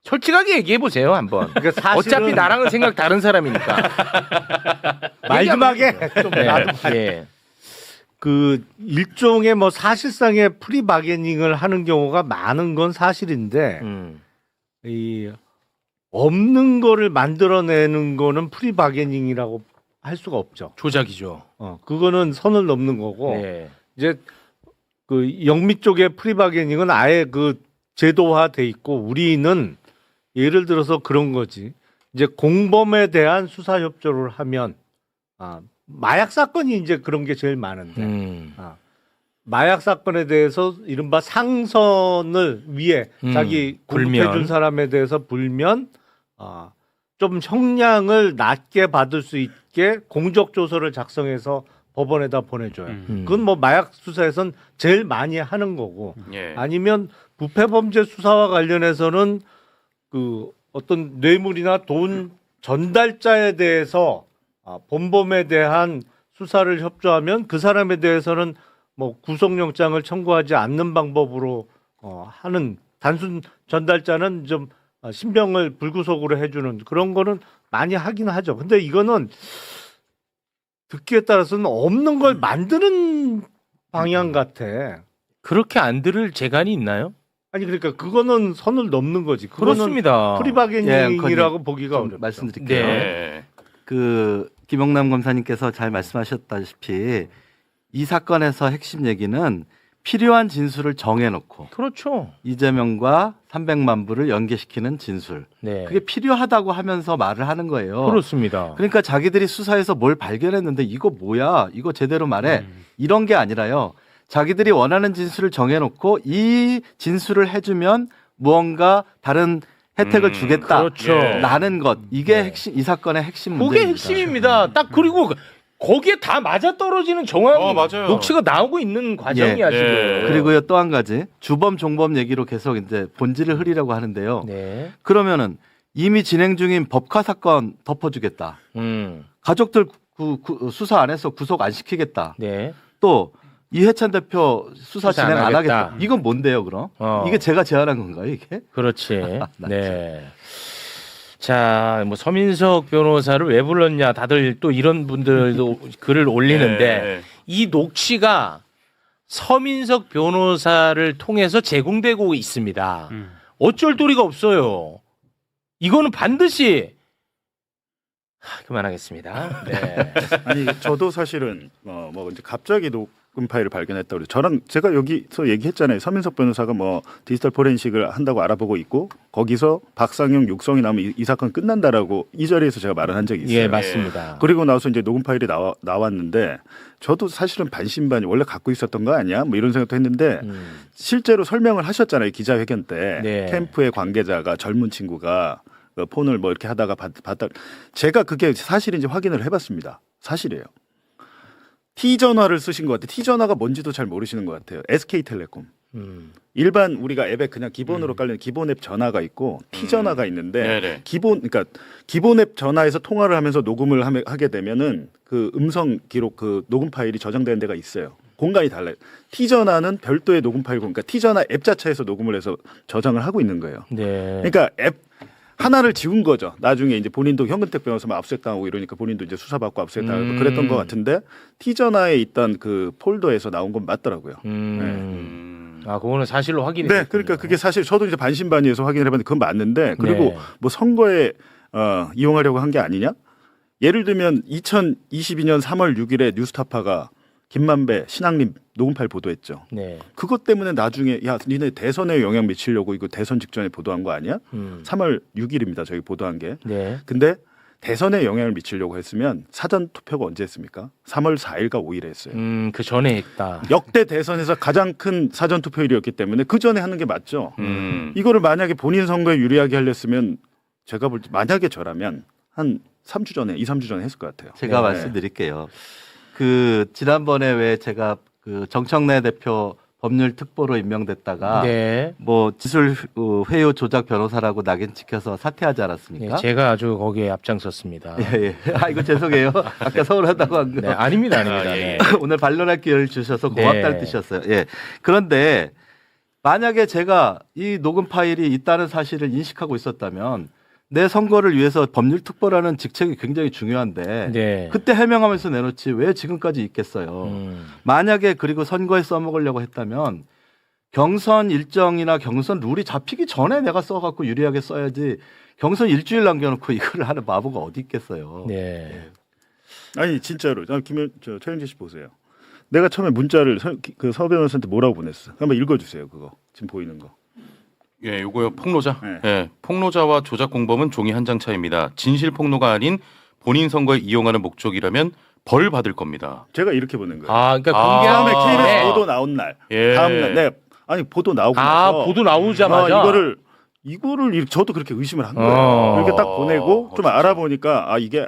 [SPEAKER 7] 솔직하게 얘기해 보세요, 한번.
[SPEAKER 3] 그러니까
[SPEAKER 7] 어차피 나랑은 생각 다른 사람이니까.
[SPEAKER 3] 말 좀 하게.
[SPEAKER 7] 예.
[SPEAKER 13] 그 일종의 뭐 사실상의 프리바게닝을 하는 경우가 많은 건 사실인데 이 없는 거를 만들어내는 거는 프리바게닝이라고 할 수가 없죠.
[SPEAKER 7] 조작이죠.
[SPEAKER 13] 그거는 선을 넘는 거고
[SPEAKER 7] 네.
[SPEAKER 13] 이제 그 영미 쪽의 프리바게닝은 아예 그 제도화돼 있고 우리는 예를 들어서 그런 거지. 이제 공범에 대한 수사 협조를 하면 마약 사건이 이제 그런 게 제일 많은데 마약 사건에 대해서 이른바 상선을 위해 자기 공급해준 사람에 대해서 불면 좀 형량을 낮게 받을 수 있게 공적조서를 작성해서 법원에다 보내줘요. 그건 뭐 마약 수사에선 제일 많이 하는 거고
[SPEAKER 8] 예.
[SPEAKER 13] 아니면 부패범죄 수사와 관련해서는 그 어떤 뇌물이나 돈 전달자에 대해서 본범에 대한 수사를 협조하면 그 사람에 대해서는 뭐 구속영장을 청구하지 않는 방법으로 하는 단순 전달자는 좀 신병을 불구속으로 해주는 그런 거는 많이 하긴 하죠. 근데 이거는 듣기에 따라서는 없는 걸 만드는 방향 같아.
[SPEAKER 7] 그렇게 안 들을 재간이 있나요?
[SPEAKER 13] 아니 그러니까 그거는 선을 넘는 거지. 그거는
[SPEAKER 7] 그렇습니다.
[SPEAKER 13] 프리바게닝이라고 보기가 어렵죠.
[SPEAKER 9] 말씀드릴게요.
[SPEAKER 7] 네.
[SPEAKER 9] 그 김영남 검사님께서 잘 말씀하셨다시피 이 사건에서 핵심 얘기는 필요한 진술을 정해놓고
[SPEAKER 7] 그렇죠.
[SPEAKER 9] 이재명과 300만 불을 연계시키는 진술.
[SPEAKER 7] 네.
[SPEAKER 9] 그게 필요하다고 하면서 말을 하는 거예요.
[SPEAKER 7] 그렇습니다.
[SPEAKER 9] 그러니까 자기들이 수사해서 뭘 발견했는데 이거 뭐야? 이거 제대로 말해. 이런 게 아니라요. 자기들이 원하는 진술을 정해놓고 이 진술을 해주면 무언가 다른 혜택을 주겠다.
[SPEAKER 7] 그렇죠.
[SPEAKER 9] 라는 것. 이게 핵심, 이 사건의 핵심 문제입니다.
[SPEAKER 7] 그게 핵심입니다. 딱 그리고 거기에 다 맞아떨어지는 정황
[SPEAKER 8] 맞아요.
[SPEAKER 7] 녹취가 나오고 있는 과정이야 지금.
[SPEAKER 9] 그리고요 또 한 가지 주범 종범 얘기로 계속 이제 본질을 흐리려고 하는데요.
[SPEAKER 7] 네.
[SPEAKER 9] 그러면은 이미 진행 중인 법카 사건 덮어주겠다. 가족들 수사 안 해서 구속 안 시키겠다.
[SPEAKER 7] 네.
[SPEAKER 9] 또 이해찬 대표 수사
[SPEAKER 7] 수사
[SPEAKER 9] 진행
[SPEAKER 7] 안
[SPEAKER 9] 안 하겠다.
[SPEAKER 7] 하겠다.
[SPEAKER 9] 이건 뭔데요, 그럼? 이게 제가 제안한 건가요, 이게?
[SPEAKER 7] 그렇지. 네. 자, 뭐 서민석 변호사를 왜 불렀냐? 다들 또 이런 분들도 글을 올리는데 이 녹취가 서민석 변호사를 통해서 제공되고 있습니다. 어쩔 도리가 없어요. 이거는 반드시 그만하겠습니다. 네.
[SPEAKER 11] 아니 저도 사실은 뭐 이제 갑자기 녹음 파일을 발견했다고 그래서 제가 여기서 얘기했잖아요. 서민석 변호사가 뭐 디지털 포렌식을 한다고 알아보고 있고 거기서 박상용 육성이 나오면 이 사건 끝난다라고 이 자리에서 제가 말을 한 적이 있어요.
[SPEAKER 7] 예, 맞습니다.
[SPEAKER 11] 그리고 나서 이제 녹음 파일이 나왔는데 저도 사실은 반신반의 원래 갖고 있었던 거 아니야? 뭐 이런 생각도 했는데 실제로 설명을 하셨잖아요. 기자회견 때
[SPEAKER 7] 네.
[SPEAKER 11] 캠프의 관계자가 젊은 친구가 그 폰을 뭐 이렇게 하다가 봤다. 제가 그게 사실인지 확인을 해봤습니다. 사실이에요. T전화를 쓰신 것 같아요. T전화가 뭔지도 잘 모르시는 것 같아요. SK텔레콤. 일반 우리가 앱에 그냥 기본으로 깔리는 기본 앱 전화가 있고 T전화가 있는데 그러니까 기본 앱 전화에서 통화를 하면서 녹음을 하게 되면은 그 음성 기록 그 녹음 파일이 저장되는 데가 있어요. 공간이 달라요. T전화는 별도의 녹음 파일고 그러니까 T전화 앱 자체에서 녹음을 해서 저장을 하고 있는 거예요.
[SPEAKER 7] 네.
[SPEAKER 11] 그러니까 앱 하나를 지운 거죠. 나중에 이제 본인도 현근택 변호사만 압수수색당하고 이러니까 본인도 이제 수사받고 압수수색당하고 그랬던 것 같은데 T전화에 있던 그 폴더에서 나온 건 맞더라고요.
[SPEAKER 7] 아, 그거는 사실로 확인이
[SPEAKER 11] 네, 그러니까 그게 사실 저도 이제 반신반의해서 확인을 해봤는데 그건 맞는데 그리고
[SPEAKER 7] 네.
[SPEAKER 11] 뭐 선거에 이용하려고 한 게 아니냐? 예를 들면 2022년 3월 6일에 뉴스타파가 김만배, 신학림 녹음 파일 보도했죠.
[SPEAKER 5] 네.
[SPEAKER 11] 그것 때문에 나중에 야 니네 대선에 영향 미치려고 이거 대선 직전에 보도한 거 아니야? 3월 6일입니다. 저희 보도한 게.
[SPEAKER 5] 네.
[SPEAKER 11] 근데 대선에 영향을 미치려고 했으면 사전 투표가 언제 했습니까? 3월 4일과 5일에 했어요.
[SPEAKER 5] 그 전에 했다.
[SPEAKER 11] 역대 대선에서 가장 큰 사전 투표일이었기 때문에 그 전에 하는 게 맞죠. 이거를 만약에 본인 선거에 유리하게 하렸으면 제가 볼 때 만약에 저라면 한 3주 전에 2, 3주 전에 했을 것 같아요.
[SPEAKER 9] 제가
[SPEAKER 11] 네.
[SPEAKER 9] 말씀드릴게요. 그 지난번에 왜 제가 그 정청래 대표 법률 특보로 임명됐다가
[SPEAKER 5] 네.
[SPEAKER 9] 뭐 지술 회유 조작 변호사라고 낙인 찍혀서 사퇴하지 않았습니까?
[SPEAKER 5] 네, 제가 아주 거기에 앞장섰습니다.
[SPEAKER 9] 예, 예. 아 이거 죄송해요. 아까 서운하다고 한 거.
[SPEAKER 5] 네, 아닙니다, 아닙니다. 네.
[SPEAKER 9] 오늘 반론할 기회를 주셔서 고맙다는
[SPEAKER 5] 네.
[SPEAKER 9] 뜻이었어요. 예. 그런데 만약에 제가 이 녹음 파일이 있다는 사실을 인식하고 있었다면 내 선거를 위해서 법률특보라는 직책이 굉장히 중요한데
[SPEAKER 5] 네.
[SPEAKER 9] 그때 해명하면서 내놓지 왜 지금까지 있겠어요. 만약에 그리고 선거에 써먹으려고 했다면 경선 일정이나 경선 룰이 잡히기 전에 내가 써갖고 유리하게 써야지 경선 일주일 남겨놓고 이거를 하는 바보가 어디 있겠어요.
[SPEAKER 5] 네.
[SPEAKER 11] 아니 진짜로 최영재 씨 보세요. 내가 처음에 문자를 서 변호사한테 뭐라고 보냈어? 한번 읽어주세요. 그거 지금 보이는 거.
[SPEAKER 8] 예, 요거요 폭로자.
[SPEAKER 11] 네.
[SPEAKER 8] 예, 폭로자와 조작 공범은 종이 한 장 차이입니다. 진실 폭로가 아닌 본인 선거에 이용하는 목적이라면 벌 받을 겁니다.
[SPEAKER 11] 제가 이렇게 보낸 거예요.
[SPEAKER 5] 아, 그러니까
[SPEAKER 11] 다음에
[SPEAKER 5] 공개하면
[SPEAKER 11] KBS 보도 나온 날,
[SPEAKER 8] 예.
[SPEAKER 11] 다음 날, 네, 아니 보도 나오고 나서
[SPEAKER 5] 보도 나오자마자
[SPEAKER 11] 이거를 저도 그렇게 의심을 한 거예요. 이렇게 딱 보내고 좀 알아보니까 아 이게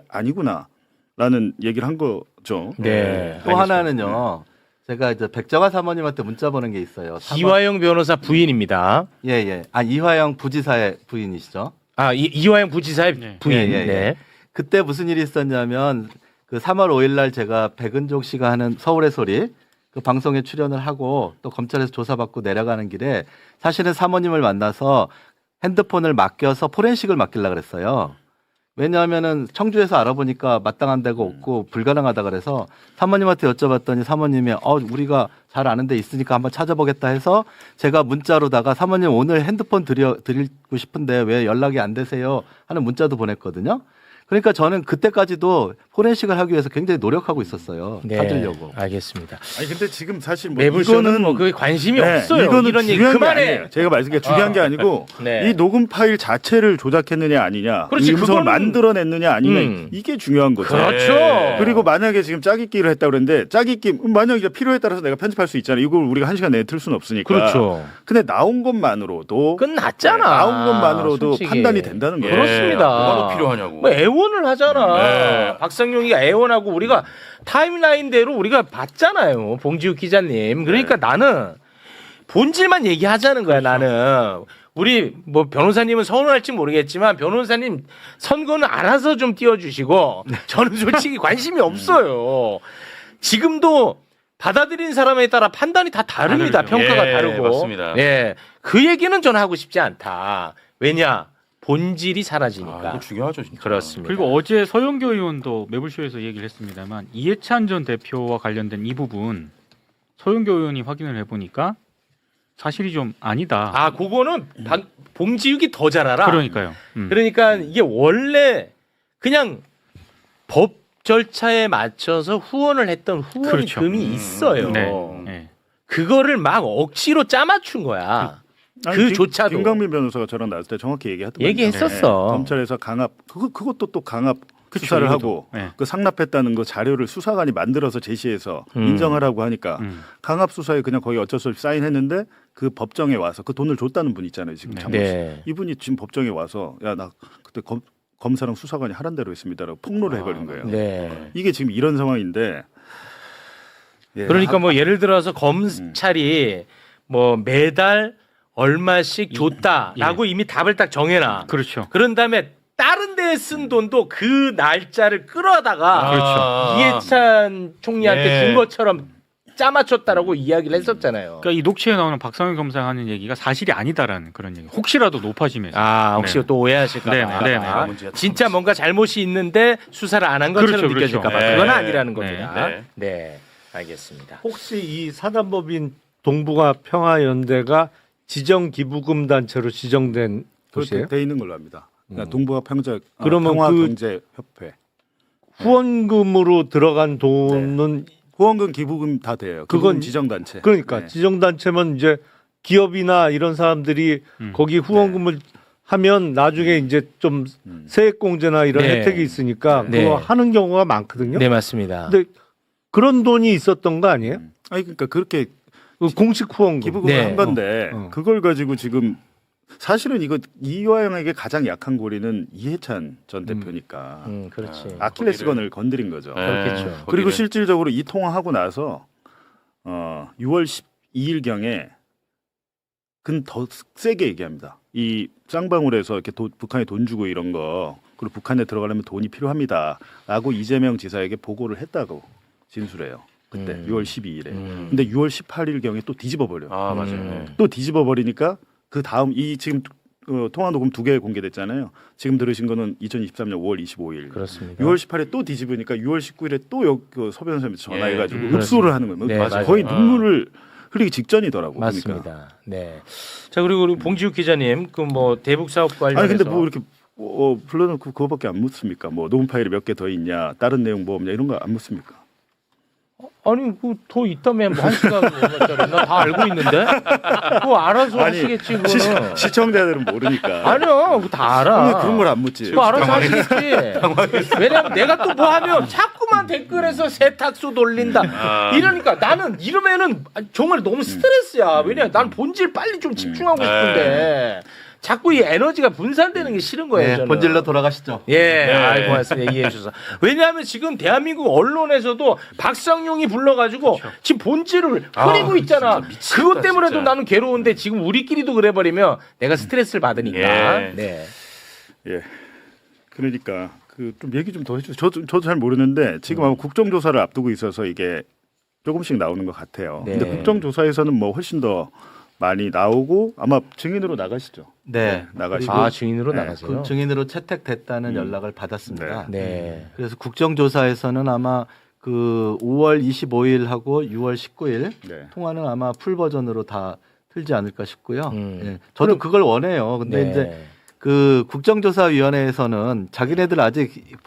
[SPEAKER 11] 아니구나라는 얘기를 한 거죠.
[SPEAKER 5] 네.
[SPEAKER 9] 또 하나는요. 제가 이제 백정아 사모님한테 문자 보낸 게 있어요.
[SPEAKER 5] 이화영 변호사 부인입니다.
[SPEAKER 9] 예, 예. 아, 이화영 부지사의 부인이시죠?
[SPEAKER 5] 아, 이화영 부지사의
[SPEAKER 10] 네.
[SPEAKER 5] 부인.
[SPEAKER 9] 예, 예, 예.
[SPEAKER 5] 네.
[SPEAKER 9] 그때 무슨 일이 있었냐면 그 3월 5일 날 제가 백은종 씨가 하는 서울의 소리 그 방송에 출연을 하고 또 검찰에서 조사받고 내려가는 길에 사실은 사모님을 만나서 핸드폰을 맡겨서 포렌식을 맡기려고 그랬어요. 왜냐하면은 청주에서 알아보니까 마땅한 데가 없고 불가능하다 그래서 사모님한테 여쭤봤더니 사모님이 우리가 잘 아는 데 있으니까 한번 찾아보겠다 해서 제가 문자로다가 사모님 오늘 핸드폰 드리고 싶은데 왜 연락이 안 되세요 하는 문자도 보냈거든요. 그러니까 저는 그때까지도 포렌식을 하기 위해서 굉장히 노력하고 있었어요.
[SPEAKER 5] 네.
[SPEAKER 9] 찾으려고.
[SPEAKER 5] 알겠습니다.
[SPEAKER 11] 아니 근데 지금 사실 뭐
[SPEAKER 5] 매불쇼는 뭐 그게 관심이 없어요.
[SPEAKER 11] 이거는
[SPEAKER 5] 이런 얘기
[SPEAKER 11] 중요한 게
[SPEAKER 5] 그만해.
[SPEAKER 11] 아니에요. 제가 말씀드린 게 중요한 게 아니고
[SPEAKER 5] 네.
[SPEAKER 11] 이 녹음 파일 자체를 조작했느냐 아니냐,
[SPEAKER 5] 그렇지,
[SPEAKER 11] 이 음성을
[SPEAKER 5] 그거는-
[SPEAKER 11] 만들어냈느냐 아니냐 이게 중요한 거죠.
[SPEAKER 5] 그렇죠.
[SPEAKER 11] 그리고 만약에 지금 짜깁기를 했다 그랬는데 짜깁기 만약에 필요에 따라서 내가 편집할 수 있잖아요. 이걸 우리가 1시간 내에 틀 수는 없으니까.
[SPEAKER 5] 그렇죠.
[SPEAKER 11] 근데 나온 것만으로도
[SPEAKER 5] 끝났잖아.
[SPEAKER 11] 나온 것만으로도
[SPEAKER 5] 솔직히.
[SPEAKER 11] 판단이 된다는 거예요.
[SPEAKER 5] 그렇습니다.
[SPEAKER 8] 뭐가 더 필요하냐고.
[SPEAKER 5] 뭐 애원을 하잖아.
[SPEAKER 8] 네.
[SPEAKER 5] 박상용이가 애원하고 우리가 타임라인대로 우리가 봤잖아요. 봉지욱 기자님. 그러니까 나는 본질만 얘기하자는 거야. 나는. 우리 뭐 변호사님은 서운할지 모르겠지만 변호사님 선거는 알아서 좀 띄워주시고 저는 솔직히 관심이 없어요. 지금도 받아들인 사람에 따라 판단이 다 다릅니다.
[SPEAKER 10] 다르죠.
[SPEAKER 5] 평가가
[SPEAKER 8] 예,
[SPEAKER 5] 다르고.
[SPEAKER 8] 맞습니다.
[SPEAKER 5] 예, 그 얘기는 전 하고 싶지 않다. 왜냐? 본질이 사라지니까.
[SPEAKER 8] 이거 중요하죠, 진짜.
[SPEAKER 5] 그렇습니다.
[SPEAKER 10] 그리고 어제 서영교 의원도 매불쇼에서 얘기를 했습니다만 이해찬 전 대표와 관련된 이 부분 서영교 의원이 확인을 해보니까 사실이 좀 아니다.
[SPEAKER 5] 아, 그거는 봉지욱이 더 잘 알아.
[SPEAKER 10] 그러니까요.
[SPEAKER 5] 그러니까 이게 원래 그냥 법 절차에 맞춰서 후원을 했던
[SPEAKER 10] 그렇죠.
[SPEAKER 5] 후원금이 있어요.
[SPEAKER 10] 네. 네.
[SPEAKER 5] 그거를 막 억지로 짜맞춘 짜맞춘 거야. 그조차도.
[SPEAKER 11] 김강민 변호사가 저랑 나왔을 때 정확히 얘기했더만요.
[SPEAKER 5] 얘기했었어.
[SPEAKER 11] 검찰에서 강압 그것도 또 강압
[SPEAKER 10] 그쵸,
[SPEAKER 11] 수사를
[SPEAKER 10] 이것도.
[SPEAKER 11] 하고
[SPEAKER 10] 네.
[SPEAKER 11] 그 상납했다는 거 자료를 수사관이 만들어서 제시해서 인정하라고 하니까 강압 수사에 그냥 거의 어쩔 수 없이 사인했는데 그 법정에 와서 그 돈을 줬다는 분 있잖아요. 지금 장모 씨.
[SPEAKER 5] 네.
[SPEAKER 11] 이분이 지금 법정에 와서 야 나 그때 검사랑 수사관이 하란 대로 했습니다라고 폭로를 해버린 거예요.
[SPEAKER 5] 네.
[SPEAKER 11] 이게 지금 이런 상황인데. 예.
[SPEAKER 5] 그러니까 뭐 예를 들어서 검찰이 뭐 매달 얼마씩 줬다라고 이미 답을 딱 정해놔.
[SPEAKER 10] 그렇죠.
[SPEAKER 5] 그런 다음에 다른 데에 쓴 돈도 그 날짜를 끌어다가
[SPEAKER 8] 그렇죠.
[SPEAKER 5] 이해찬 총리한테
[SPEAKER 8] 예.
[SPEAKER 5] 준 것처럼 짜맞췄다라고 이야기를 했었잖아요.
[SPEAKER 10] 그러니까 이 녹취에 나오는 박상현 검사가 하는 얘기가 사실이 아니다라는 그런 얘기. 혹시라도 높아지면서.
[SPEAKER 5] 아, 혹시
[SPEAKER 10] 네.
[SPEAKER 5] 또 오해하실까 봐.
[SPEAKER 10] 네, 네, 네.
[SPEAKER 5] 아, 진짜 뭔가 잘못이 있는데 수사를 안 한 것처럼
[SPEAKER 10] 그렇죠,
[SPEAKER 5] 느껴질까 봐.
[SPEAKER 8] 그렇죠.
[SPEAKER 5] 그건
[SPEAKER 8] 네.
[SPEAKER 5] 아니라는
[SPEAKER 10] 네.
[SPEAKER 5] 겁니다.
[SPEAKER 8] 네.
[SPEAKER 5] 네. 알겠습니다.
[SPEAKER 13] 혹시 이 사단법인 동북아 평화연대가 지정 기부금 단체로 지정된 곳이에요?
[SPEAKER 11] 돼 있는 걸로 압니다. 그러니까 동북아
[SPEAKER 13] 그러면
[SPEAKER 11] 평화
[SPEAKER 13] 그-
[SPEAKER 11] 경제 협회.
[SPEAKER 13] 후원금으로 들어간 돈은
[SPEAKER 11] 후원금 기부금 다 돼요. 그건 지정단체.
[SPEAKER 13] 그러니까
[SPEAKER 11] 네.
[SPEAKER 13] 지정단체면 이제 기업이나 이런 사람들이 거기 후원금을 하면 나중에 이제 좀 세액공제나 이런
[SPEAKER 7] 네.
[SPEAKER 13] 혜택이 있으니까
[SPEAKER 7] 네.
[SPEAKER 13] 그거 하는 경우가 많거든요.
[SPEAKER 7] 네, 맞습니다.
[SPEAKER 13] 근데 그런 돈이 있었던 거 아니에요?
[SPEAKER 11] 아니 그러니까 그렇게
[SPEAKER 13] 그 공식 후원금.
[SPEAKER 11] 기부금을
[SPEAKER 7] 네.
[SPEAKER 11] 한 건데
[SPEAKER 13] 어.
[SPEAKER 11] 그걸 가지고 지금 사실은 이거 이화영에게 가장 약한 고리는 이해찬 전 대표니까
[SPEAKER 7] 그렇지.
[SPEAKER 11] 아킬레스건을 건드린 거죠.
[SPEAKER 7] 그렇겠죠.
[SPEAKER 11] 그리고 실질적으로 이 통화하고 나서 6월 12일 경에 근 더 세게 얘기합니다. 이 쌍방울에서 이렇게 북한에 돈 주고 이런 거 그리고 북한에 들어가려면 돈이 필요합니다라고 이재명 지사에게 보고를 했다고 진술해요. 그때 6월 12일에. 근데 6월 18일 경에 또 뒤집어 버려.
[SPEAKER 8] 아 맞아요.
[SPEAKER 11] 또 뒤집어 버리니까 그 다음 이 지금 통화 녹음 2개 공개됐잖아요. 지금 들으신 거는 2023년 5월 25일.
[SPEAKER 7] 그렇습니다.
[SPEAKER 11] 6월 18일에 또 뒤집으니까 6월 19일에 또 서 변호사님한테 전화해가지고
[SPEAKER 7] 예,
[SPEAKER 11] 읍소를 하는 거예요.
[SPEAKER 7] 네, 맞아요.
[SPEAKER 11] 거의 눈물을 흘리기 직전이더라고.
[SPEAKER 7] 맞습니다.
[SPEAKER 11] 그러니까.
[SPEAKER 7] 네. 자, 그리고 우리 봉지욱 기자님, 그 뭐 대북 사업 관련해서
[SPEAKER 11] 아니 근데 뭐 이렇게 불러놓고 그거밖에 안 묻습니까? 뭐 녹음 파일이 몇 개 더 있냐, 다른 내용 뭐 없냐 이런 거 안 묻습니까?
[SPEAKER 7] 아니 그 더 있다며 뭐 1시간 얼마짜리 나 다 알고 있는데 그거 알아서 하시겠지 그거는
[SPEAKER 11] 시청자들은 모르니까.
[SPEAKER 7] 아니요 그거 다 알아
[SPEAKER 11] 그런 걸 안 묻지.
[SPEAKER 7] 그거 알아서 하시겠지 왜냐면 내가 또 뭐 하면 자꾸만 댓글에서 세탁소 돌린다 이러니까 나는 이러면은 정말 너무 스트레스야 왜냐면 난 본질 빨리 좀 집중하고 싶은데 자꾸 이 에너지가 분산되는 게 싫은 거예요.
[SPEAKER 9] 네,
[SPEAKER 7] 저는.
[SPEAKER 9] 본질로 돌아가시죠.
[SPEAKER 7] 예, 아이, 고맙습니다. 이해해 주셔서. 왜냐하면 지금 대한민국 언론에서도 박상용이 불러가지고 지금 본질을 흐리고 있잖아. 그것 때문에도 나는 괴로운데 지금 우리끼리도 그래버리면 내가 스트레스를 받으니까.
[SPEAKER 8] 예.
[SPEAKER 7] 네.
[SPEAKER 11] 예. 그러니까 그 좀 얘기 좀 더 해주세요. 저도 잘 모르는데 지금 아마 국정조사를 앞두고 있어서 이게 조금씩 나오는 것 같아요.
[SPEAKER 7] 네.
[SPEAKER 11] 근데 국정조사에서는 뭐 훨씬 더 많이 나오고 아마 증인으로 나가시죠.
[SPEAKER 9] 네.
[SPEAKER 11] 나가시고.
[SPEAKER 7] 아, 증인으로
[SPEAKER 11] 네.
[SPEAKER 7] 나가세요?
[SPEAKER 9] 그 증인으로 채택됐다는 연락을 받았습니다.
[SPEAKER 7] 네.
[SPEAKER 9] 그래서 국정조사에서는 아마 그 5월 25일하고 6월 19일
[SPEAKER 11] 네.
[SPEAKER 9] 통화는 아마 풀 버전으로 다 틀지 않을까 싶고요. 예. 저도 그걸 원해요. 근데
[SPEAKER 7] 네.
[SPEAKER 9] 이제 그 국정조사위원회에서는 자기네들 아직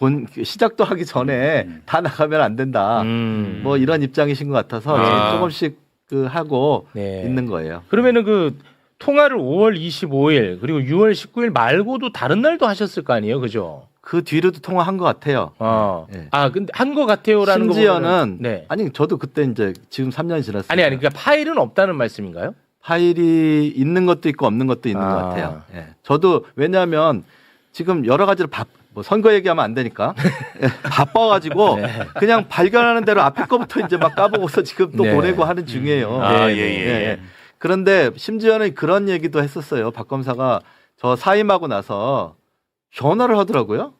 [SPEAKER 9] 시작도 하기 전에 다 나가면 안 된다. 뭐 이런 입장이신 것 같아서 지금 조금씩 그 하고
[SPEAKER 7] 네.
[SPEAKER 9] 있는 거예요.
[SPEAKER 7] 그러면은 그 통화를 5월 25일 그리고 6월 19일 말고도 다른 날도 하셨을 거 아니에요, 그죠?
[SPEAKER 9] 그 뒤로도 통화한 것 같아요.
[SPEAKER 7] 네. 아, 근데 한 거 같아요라는 거
[SPEAKER 9] 심지어는
[SPEAKER 7] 네.
[SPEAKER 9] 아니 저도 그때 이제 지금 3년이 지났어요.
[SPEAKER 7] 아니 그러니까 파일은 없다는 말씀인가요?
[SPEAKER 9] 파일이 있는 것도 있고 없는 것도 있는 것 같아요. 예. 저도 왜냐하면 지금 여러 가지로 뭐 선거 얘기하면 안 되니까 바빠가지고 그냥 발견하는 대로 앞에 거부터 이제 막 까보고서 지금 또 보내고 하는 중이에요. 예. 그런데 심지어는 그런 얘기도 했었어요. 박 검사가 저 사임하고 나서 전화를 하더라고요.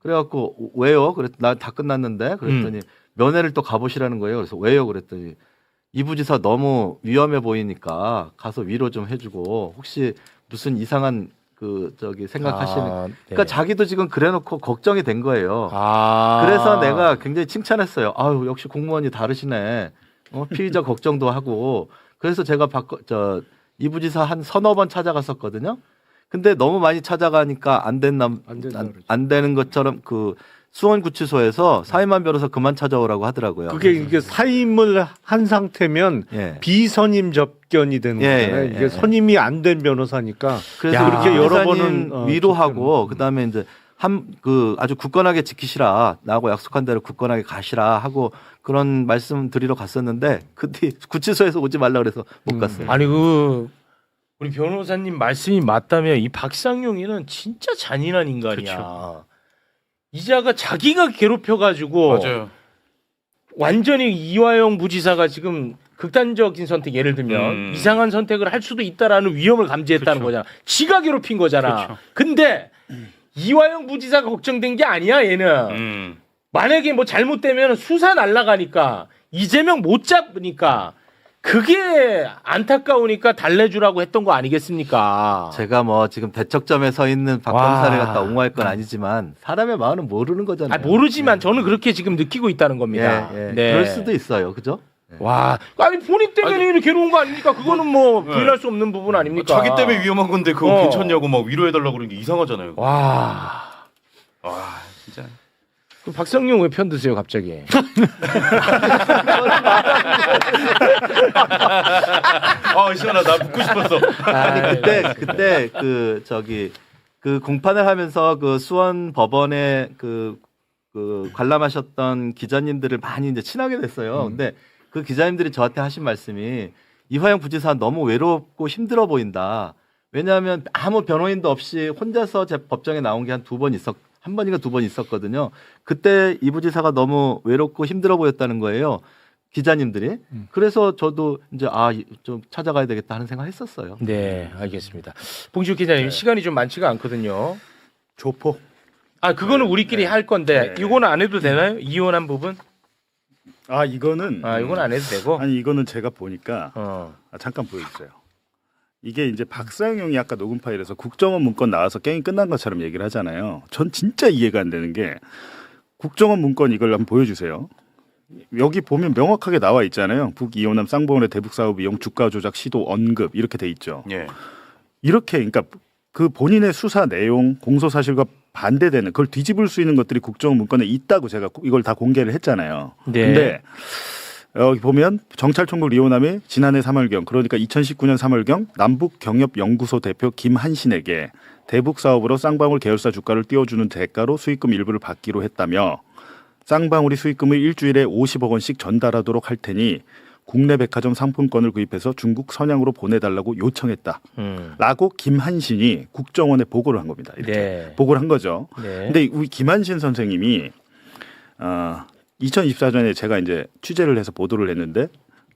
[SPEAKER 9] 그래갖고 왜요? 나 다 끝났는데 그랬더니 면회를 또 가보시라는 거예요. 그래서 왜요? 그랬더니 이 부지사 너무 위험해 보이니까 가서 위로 좀 해주고 혹시 무슨 이상한 생각하시는 그러니까 자기도 지금 그래놓고 걱정이 된 거예요. 그래서 내가 굉장히 칭찬했어요. 아유 역시 공무원이 다르시네. 피의자 걱정도 하고 그래서 제가 이 부지사 한 서너 번 찾아갔었거든요. 근데 너무 많이 찾아가니까 안 되는 것처럼 그 수원구치소에서 사임한 변호사 그만 찾아오라고 하더라고요.
[SPEAKER 13] 그게 이게 사임을 한 상태면 비선임 접견이 되는 거잖아요. 이게 선임이 안 된 변호사니까.
[SPEAKER 9] 그래서
[SPEAKER 13] 그렇게 여러 번은
[SPEAKER 9] 위로하고 그다음에 이제 아주 굳건하게 지키시라. 나하고 약속한 대로 굳건하게 가시라 하고 그런 말씀 드리러 갔었는데 그때 구치소에서 오지 말라 그래서 못 갔어요.
[SPEAKER 7] 아니 우리 변호사님 말씀이 맞다면 이 박상용이는 진짜 잔인한 인간이야. 그렇죠. 이자가 자기가 괴롭혀가지고
[SPEAKER 8] 맞아요.
[SPEAKER 7] 완전히 이화영 부지사가 지금 극단적인 선택 예를 들면 이상한 선택을 할 수도 있다라는 위험을 감지했다는 거잖아. 지가 괴롭힌 거잖아. 근데 이화영 부지사가 걱정된 게 아니야 얘는. 만약에 뭐 잘못되면 수사 날라가니까 이재명 못 잡으니까 그게 안타까우니까 달래주라고 했던 거 아니겠습니까?
[SPEAKER 9] 제가 뭐 지금 대척점에 서 있는 박 검사를 갖다 옹호할 건 아니지만 사람의 마음은 모르는 거잖아요.
[SPEAKER 7] 모르지만 저는 그렇게 지금 느끼고 있다는 겁니다. 네.
[SPEAKER 9] 그럴 수도 있어요. 그죠?
[SPEAKER 7] 와, 아니 본인 때문에 이렇게 괴로운 거 아닙니까? 그거는 뭐 부인할 수 없는 부분 아닙니까?
[SPEAKER 8] 자기 때문에 위험한 건데 그거 괜찮냐고 막 위로해달라고 그러는 게 이상하잖아요.
[SPEAKER 7] 와,
[SPEAKER 8] 진짜.
[SPEAKER 7] 그럼 박상용 왜 편드세요 갑자기?
[SPEAKER 8] 시원하다. 묻고 싶었어.
[SPEAKER 9] 아니 그때 그 공판을 하면서 그 수원 법원에 그 관람하셨던 기자님들을 많이 이제 친하게 됐어요. 근데 그 기자님들이 저한테 하신 말씀이 이화영 부지사 너무 외롭고 힘들어 보인다. 왜냐하면 아무 변호인도 없이 혼자서 제 법정에 나온 게 한 번인가 두 번 있었거든요. 그때 이 부지사가 너무 외롭고 힘들어 보였다는 거예요. 기자님들이. 그래서 저도 이제 좀 찾아가야 되겠다 하는 생각을 했었어요.
[SPEAKER 7] 네, 알겠습니다. 봉지욱 기자님 시간이 좀 많지가 않거든요.
[SPEAKER 11] 조폭.
[SPEAKER 7] 그거는 우리끼리 할 건데 이거는 안 해도 되나요? 이혼한 부분?
[SPEAKER 11] 이거는
[SPEAKER 7] 이건 안 해도 되고.
[SPEAKER 11] 아니 이거는 제가 보니까 잠깐 보여주세요. 이게 이제 박상용이 아까 녹음 파일에서 국정원 문건 나와서 게임 끝난 것처럼 얘기를 하잖아요. 전 진짜 이해가 안 되는 게 국정원 문건 이걸 한번 보여주세요. 여기 보면 명확하게 나와 있잖아요. 북이호남 쌍방울의 대북 사업 이용 주가 조작 시도 언급 이렇게 돼 있죠.
[SPEAKER 8] 예.
[SPEAKER 11] 이렇게 그러니까 그 본인의 수사 내용 공소 사실과 반대되는 그걸 뒤집을 수 있는 것들이 국정원 문건에 있다고 제가 이걸 다 공개를 했잖아요.
[SPEAKER 7] 네.
[SPEAKER 11] 근데 여기 보면 정찰총국 이호남이 지난해 3월경 그러니까 2019년 3월경 남북경협연구소 대표 김한신에게 대북 사업으로 쌍방울 계열사 주가를 띄워주는 대가로 수익금 일부를 받기로 했다며 쌍방울이 수익금을 일주일에 50억 원씩 전달하도록 할 테니 국내 백화점 상품권을 구입해서 중국 선양으로 보내달라고 요청했다. 라고 김한신이 국정원에 보고를 한 겁니다. 이렇게 보고를 한 거죠. 근데 우리 김한신 선생님이 2024년에 제가 이제 취재를 해서 보도를 했는데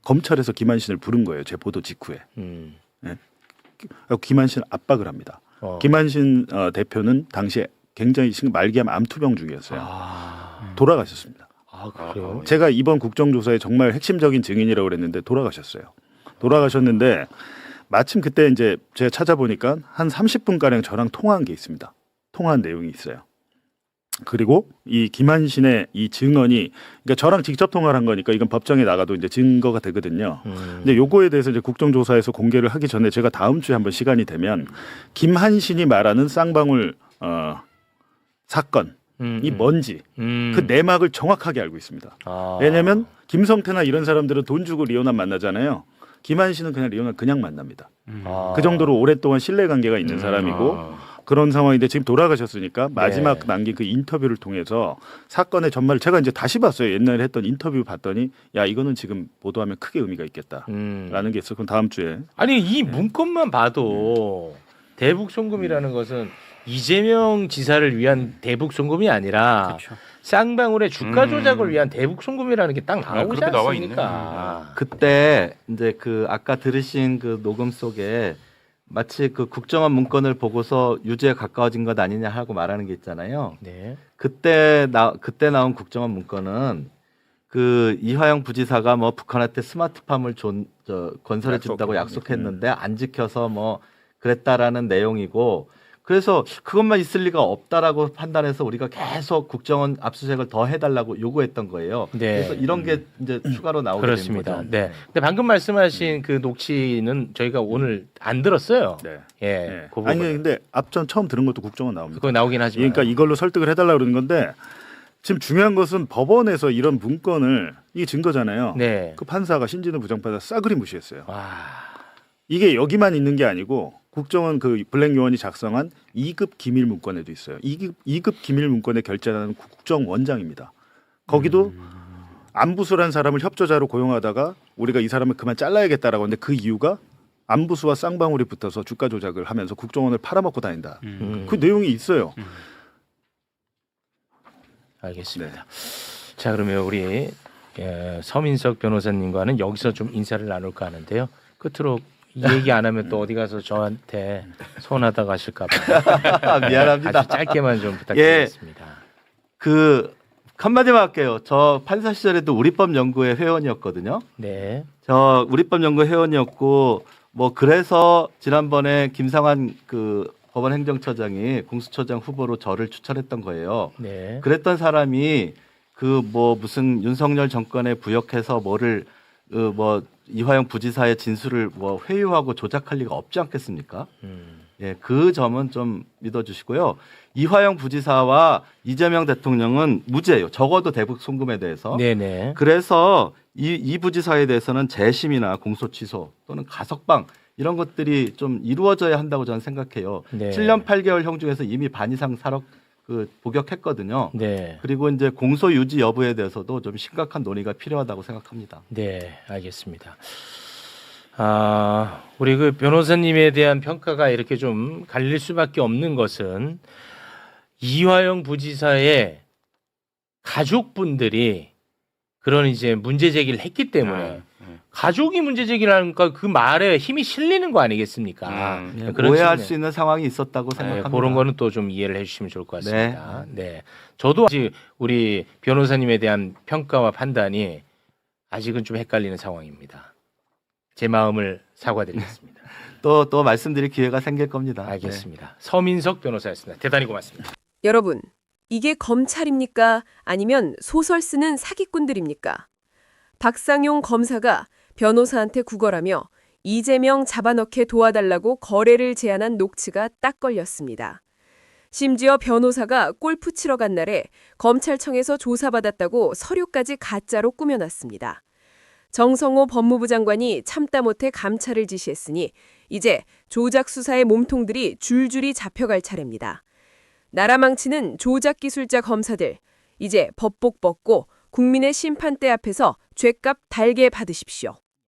[SPEAKER 11] 검찰에서 김한신을 부른 거예요. 제 보도 직후에. 네. 김한신 압박을 합니다. 김한신 대표는 당시에 굉장히 말기암 암투병 중이었어요. 돌아가셨습니다.
[SPEAKER 7] 그래요?
[SPEAKER 11] 제가 이번 국정조사의 정말 핵심적인 증인이라고 그랬는데 돌아가셨어요. 돌아가셨는데 마침 그때 이제 제가 찾아보니까 한 30분가량 저랑 통화한 게 있습니다. 통화한 내용이 있어요. 그리고 이 김한신의 이 증언이 그러니까 저랑 직접 통화를 한 거니까 이건 법정에 나가도 이제 증거가 되거든요. 근데 요거에 대해서 이제 국정조사에서 공개를 하기 전에 제가 다음 주에 한번 시간이 되면 김한신이 말하는 쌍방울 사건이 뭔지 그 내막을 정확하게 알고 있습니다. 왜냐하면 김성태나 이런 사람들은 돈 주고 리오남 만나잖아요. 김한신은 그냥 리오남 그냥 만납니다. 그 정도로 오랫동안 신뢰관계가 있는 사람이고 그런 상황인데 지금 돌아가셨으니까 마지막 남긴 그 인터뷰를 통해서 사건의 전말을 제가 이제 다시 봤어요. 옛날에 했던 인터뷰 봤더니 야 이거는 지금 보도하면 크게 의미가 있겠다라는 게 있어. 그럼 다음 주에
[SPEAKER 7] 아니 이 문건만 봐도 대북 송금이라는 것은 이재명 지사를 위한 대북 송금이 아니라 쌍방울의 주가 조작을 위한 대북 송금이라는 게 딱 나오지 않습니까?
[SPEAKER 9] 그때 이제 그 아까 들으신 그 녹음 속에 마치 그 국정원 문건을 보고서 유죄에 가까워진 것 아니냐 하고 말하는 게 있잖아요.
[SPEAKER 7] 네.
[SPEAKER 9] 그때 나온 국정원 문건은 그 이화영 부지사가 뭐 북한한테 스마트팜을 건설해 준다고 약속했는데 안 지켜서 뭐 그랬다라는 내용이고 그래서 그것만 있을 리가 없다라고 판단해서 우리가 계속 국정원 압수수색을 더 해달라고 요구했던 거예요. 그래서 이런 게 이제 추가로 나오게 된
[SPEAKER 7] 그렇습니다.
[SPEAKER 9] 거죠.
[SPEAKER 7] 네. 근데 방금 말씀하신 그 녹취는 저희가 오늘 안 들었어요. 예. 그
[SPEAKER 11] 아니
[SPEAKER 7] 부분.
[SPEAKER 11] 근데 앞전 처음 들은 것도 국정원 나옵니다.
[SPEAKER 7] 그거 나오긴 하지만.
[SPEAKER 11] 그러니까 이걸로 설득을 해달라고 그러는 건데 지금 중요한 것은 법원에서 이런 문건을 이게 증거잖아요. 그 판사가 신진우 부장판사 싸그리 무시했어요. 이게 여기만 있는 게 아니고 국정원 그 블랙 요원이 작성한 2급 기밀 문건에도 있어요. 2급 기밀 문건에 결재하는 국정원장입니다. 거기도 안부수란 사람을 협조자로 고용하다가 우리가 이 사람을 그만 잘라야겠다라고 하는데 그 이유가 안부수와 쌍방울이 붙어서 주가 조작을 하면서 국정원을 팔아먹고 다닌다. 그 내용이 있어요.
[SPEAKER 7] 알겠습니다. 자 그러면 우리 서민석 변호사님과는 여기서 좀 인사를 나눌까 하는데요. 끝으로 이 얘기 안 하면 또 어디 가서 저한테 서운하다고 하실까 봐
[SPEAKER 9] 미안합니다.
[SPEAKER 7] 아주 짧게만 좀 부탁드리겠습니다.
[SPEAKER 9] 그 한마디만 할게요. 저 판사 시절에도 우리법연구회 회원이었거든요.
[SPEAKER 7] 네.
[SPEAKER 9] 저 우리법연구 회원이었고 뭐 그래서 지난번에 김상환 그 법원행정처장이 공수처장 후보로 저를 추천했던 거예요.
[SPEAKER 7] 네.
[SPEAKER 9] 그랬던 사람이 그 뭐 무슨 윤석열 정권에 부역해서 뭐를 뭐 이화영 부지사의 진술을 뭐 회유하고 조작할 리가 없지 않겠습니까?
[SPEAKER 14] 예, 그 점은 좀 믿어주시고요. 이화영 부지사와 이재명 대통령은 무죄예요. 적어도 대북 송금에 대해서.
[SPEAKER 7] 네네.
[SPEAKER 14] 그래서 이 부지사에 대해서는 재심이나 공소 취소 또는 가석방 이런 것들이 좀 이루어져야 한다고 저는 생각해요.
[SPEAKER 7] 네.
[SPEAKER 14] 7년 8개월형 중에서 이미 반 이상 복역했거든요.
[SPEAKER 7] 네.
[SPEAKER 14] 그리고 이제 공소 유지 여부에 대해서도 좀 심각한 논의가 필요하다고 생각합니다.
[SPEAKER 7] 네, 알겠습니다. 우리 그 변호사님에 대한 평가가 이렇게 좀 갈릴 수밖에 없는 것은 이화영 부지사의 가족분들이 그런 이제 문제 제기를 했기 때문에 가족이 문제 제기를 하니까 그 말에 힘이 실리는 거 아니겠습니까?
[SPEAKER 14] 네,
[SPEAKER 7] 그런
[SPEAKER 14] 오해할
[SPEAKER 7] 측면.
[SPEAKER 14] 수 있는 상황이 있었다고 생각합니다.
[SPEAKER 7] 그런 거는 또 좀 이해를 해주시면 좋을 것 같습니다. 네. 저도 아직 우리 변호사님에 대한 평가와 판단이 아직은 좀 헷갈리는 상황입니다. 제 마음을 사과드리겠습니다.
[SPEAKER 14] 또 말씀드릴 기회가 생길 겁니다.
[SPEAKER 7] 알겠습니다. 서민석 변호사였습니다. 대단히 고맙습니다.
[SPEAKER 15] 여러분, 이게 검찰입니까? 아니면 소설 쓰는 사기꾼들입니까? 박상용 검사가 변호사한테 구걸하며 이재명 잡아넣게 도와달라고 거래를 제안한 녹취가 딱 걸렸습니다. 심지어 변호사가 골프 치러 간 날에 검찰청에서 조사받았다고 서류까지 가짜로 꾸며놨습니다. 정성호 법무부 장관이 참다 못해 감찰을 지시했으니 이제 조작 수사의 몸통들이 줄줄이 잡혀갈 차례입니다. 나라 망치는 조작 기술자 검사들, 이제 법복 벗고 국민의 심판대 앞에서 죗값 달게 받으십시오.